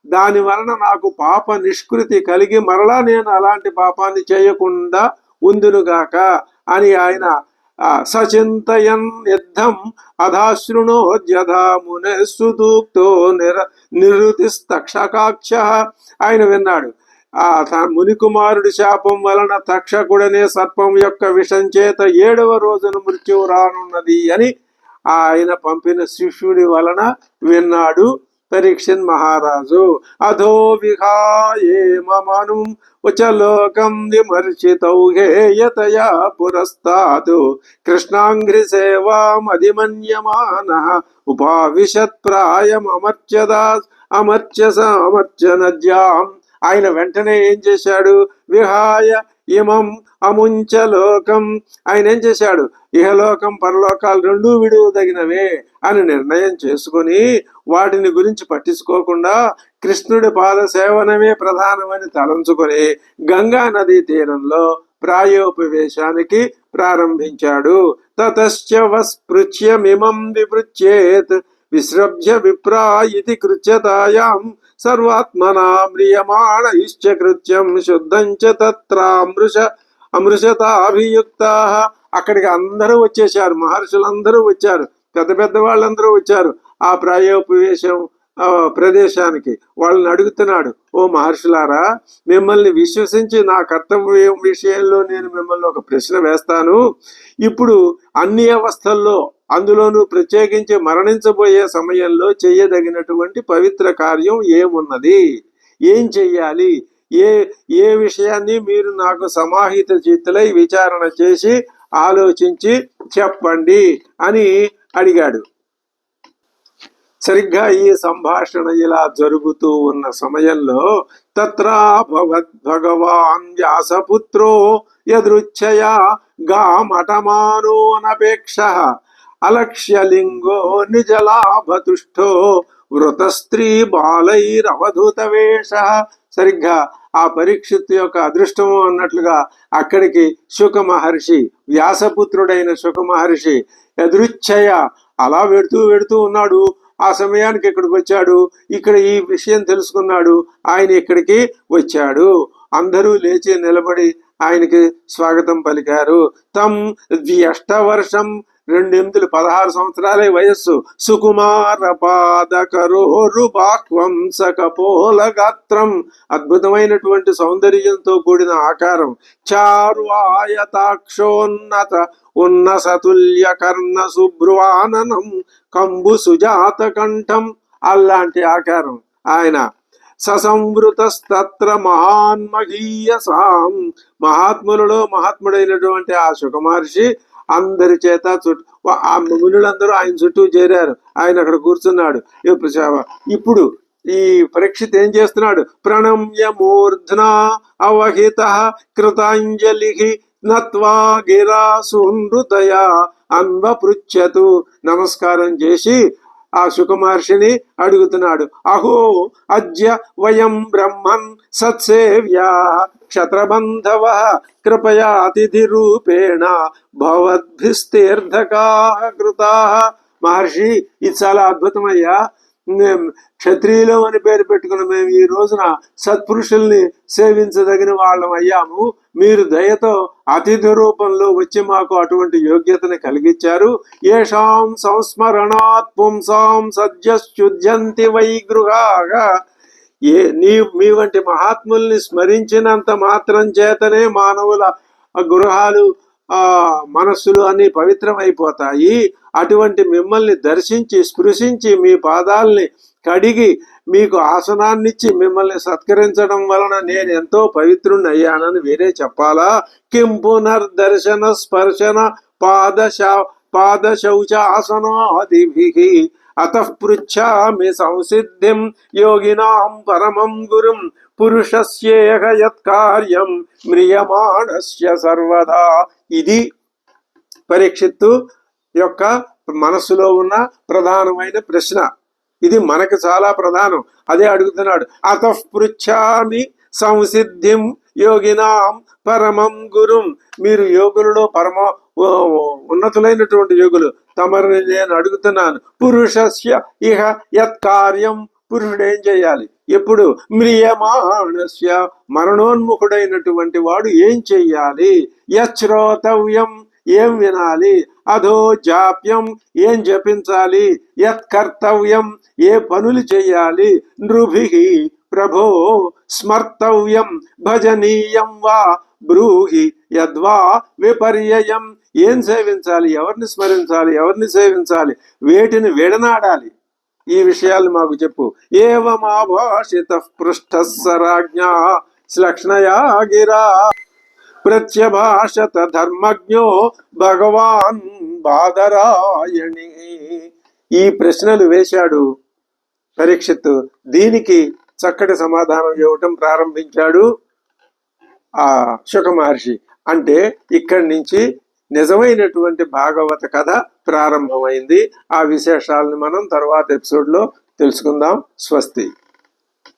దాని వలన నాకు పాప నిష్కృతి కలిగి మరలా నేను అలాంటి పాపాన్ని చేయకుండా ఉందునుగాక అని ఆయన సచింతయన్ యుద్ధం అధాశృణోద్యథా మునిస్తూక్తో నిరుతిస్తక్షకాక్ష. ఆయన విన్నాడు, మునికుమారుడి శాపం వలన తక్షకుడనే సర్పం యొక్క విషం చేత 7వ రోజున మృత్యువు రానున్నది అని ఆయన పంపిన శిష్యుడి వలన విన్నాడు పరీక్షిత్ మహారాజు. అధో విహాయేమను ఉచలోకం విమర్శితౌ హేయతయా పురస్తాత్ కృష్ణాంఘ్రి సేవామధిమన్యమానః ఉపావిశత్ ప్రాయం అమర్చనద్యాం. ఆయన వెంటనే ఏం చేశాడు, విహాయ ఇమం అముంచలోకం, ఆయన ఏం చేశాడు, ఇహలోకం పరలోకాలు రెండూ విడువదగినవే అని నిర్ణయం చేసుకుని వాటిని గురించి పట్టించుకోకుండా కృష్ణుడి పాద సేవనమే ప్రధానమని తలంచుకొని గంగా నదీ తీరంలో ప్రాయోపవేశానికి ప్రారంభించాడు. తతశ్చ వస్పృచ్యమిమం విపృచ్యేత్ విశ్రభ్య విప్రా ఇతి కృత్యతాయాం సర్వాత్మనా మ్రియమాణ ఇశ్చ కృత్యం శుద్ధం చ అమృషతాభియుక్త. అక్కడికి అందరూ వచ్చేసారు, మహర్షులందరూ వచ్చారు, పెద్ద పెద్ద వాళ్ళందరూ వచ్చారు ఆ ప్రాయోపవేశం ప్రదేశానికి. వాళ్ళని అడుగుతున్నాడు, ఓ మహర్షులారా, మిమ్మల్ని విశ్వసించి నా కర్తవ్యం విషయంలో నేను మిమ్మల్ని ఒక ప్రశ్న వేస్తాను. ఇప్పుడు అన్ని అవస్థల్లో, అందులోనూ ప్రత్యేకించి మరణించబోయే సమయంలో చేయదగినటువంటి పవిత్ర కార్యం ఏమున్నది, ఏం చెయ్యాలి, ఏ విషయాన్ని మీరు నాకు సమాహిత చిత్తులై విచారణ చేసి ఆలోచించి చెప్పండి అని అడిగాడు. సరిగ్గా ఈ సంభాషణ ఇలా జరుగుతూ ఉన్న సమయంలో తత్రాభవద్భగవాన్ వ్యాసపుత్రో యదృచ్ఛయా గామటమానోనపేక్ష అలక్ష్యలింగో నిజలాభతుష్టో వృతస్త్రీ బాలైరవధూత వేష. సరిగ్గా ఆ పరీక్షిత్ యొక్క అదృష్టము అన్నట్లుగా అక్కడికి శుక మహర్షి, వ్యాసపుత్రుడైన శుక మహర్షి యదృచ్ఛయ అలా వెడుతూ ఉన్నాడు. ఆ సమయానికి ఇక్కడికి వచ్చాడు. ఇక్కడ ఈ విషయం తెలుసుకున్నాడు. ఆయన ఇక్కడికి వచ్చాడు. అందరూ లేచి నిలబడి ఆయనకి స్వాగతం పలికారు. తం ద్వ్యష్టవర్షం 16 సంవత్సరాలే వయస్సు. సుకుమార పాదకరోరు బాక్వంసకపోల గాత్రం, అద్భుతమైనటువంటి సౌందర్యంతో కూడిన ఆకారం. చారు ఆయతాక్షోన్నత ఉన్నసతుల్య కర్ణ శుభ్రువాననం కంబు సుజాత కంఠం, అలాంటి ఆకారం ఆయన. ససంవృతస్తత్ర మహాన్మహీయసాం, మహాత్ములలో మహాత్ముడైనటువంటి ఆ శుక మహర్షి అందరి చేత ఆ మునులందరూ ఆయన చుట్టూ చేరారు. ఆయన అక్కడ కూర్చున్నాడు. ఇప్పుడు ఈ పరీక్షిత్ ఏం చేస్తున్నాడు? ప్రణమ్య మూర్ధ్నా అవహిత కృతాంజలి నత్వా గిరా సుహృదయ అన్వపృచ్ఛతు, నమస్కారం చేసి ఆ శుక మహర్షిని అడుగుతున్నాడు. అహో అద్య వయం బ్రహ్మన్ సత్సేవ్యా క్షత్రబంధవ కృపయా అతిథి రూపేణ భవద్భిస్తీర్థకా కృతా. మహర్షి, ఇది చాలా అద్భుతమయ్యా. క్షత్రియులు అని పేరు పెట్టుకున్న మేము ఈ రోజున సత్పురుషుల్ని సేవించదగిన వాళ్ళం అయ్యాము. మీరు దయతో అతిథి రూపంలో వచ్చి మాకు అటువంటి యోగ్యతని కలిగించారు. ఏషాం సంస్మరణాత్ పుంసాం సద్యశ్చుద్యంతి వైగృహాగా, మీ వంటి మహాత్ముల్ని స్మరించినంత మాత్రం చేతనే మానవుల గృహాలు మనస్సులు అన్ని పవిత్రమైపోతాయి. అటువంటి మిమ్మల్ని దర్శించి స్పృశించి మీ పాదాలని కడిగి మీకు ఆసనాన్నిచ్చి మిమ్మల్ని సత్కరించడం వలన నేను ఎంతో పవిత్రుణ్ణి అయ్యానని వేరే చెప్పాలా? కిం పునర్దర్శన స్పర్శన పాదశౌచాసనాదిభిః అతః పృచ్ఛామి సంసిద్ధిం యోగినాం పరమం గురుం పురుషస్యేహ యత్కార్యం మ్రియమాణస్య సర్వదా. ఇది పరీక్షిత్తు యొక్క మనస్సులో ఉన్న ప్రధానమైన ప్రశ్న. ఇది మనకు చాలా ప్రధానం. అదే అడుగుతున్నాడు. అతః పృచ్ఛామి సంసిద్ధిం యోగినాం పరమం గురుం, మీరు యోగులలో ఉన్నతులైనటువంటి యోగులు, తమరిని నేను అడుగుతున్నాను. పురుషస్య ఇహ యత్కార్యం, పురుషుడు ఏం చేయాలి? ఎప్పుడు? మ్రియమాణస్య, మరణోన్ముఖుడైనటువంటి వాడు ఏం చెయ్యాలి? యశ్రోతవ్యం, ఏం వినాలి? అధో జాప్యం, ఏం జపించాలి? యత్కర్తవ్యం, ఏ పనులు చెయ్యాలి? నృభిః ప్రభో స్మర్తవ్యం భజనీయం వా బ్రూహి యద్వా విపర్యయం, ఏం సేవించాలి? ఎవరిని స్మరించాలి? ఎవరిని సేవించాలి? వేటిని విడనాడాలి? ఈ విషయాలు మాకు చెప్పు. ఏవమాభాషిత పృష్ఠః సరాజ్ఞా శ్లక్ష్ణయా గిరా ప్రత్యభాషత ధర్మజ్ఞో భగవాన్ బాదరాయణి. ఈ ప్రశ్నలు వేశాడు పరీక్షిత్తు. దీనికి చక్కటి సమాధానం ఇవ్వటం ప్రారంభించాడు ఆ శుక మహర్షి. అంటే ఇక్కడి నుంచి నిజమైనటువంటి భాగవత కథ ప్రారంభమైంది. ఆ విశేషాలను మనం తర్వాత ఎపిసోడ్లో తెలుసుకుందాం. స్వస్తి.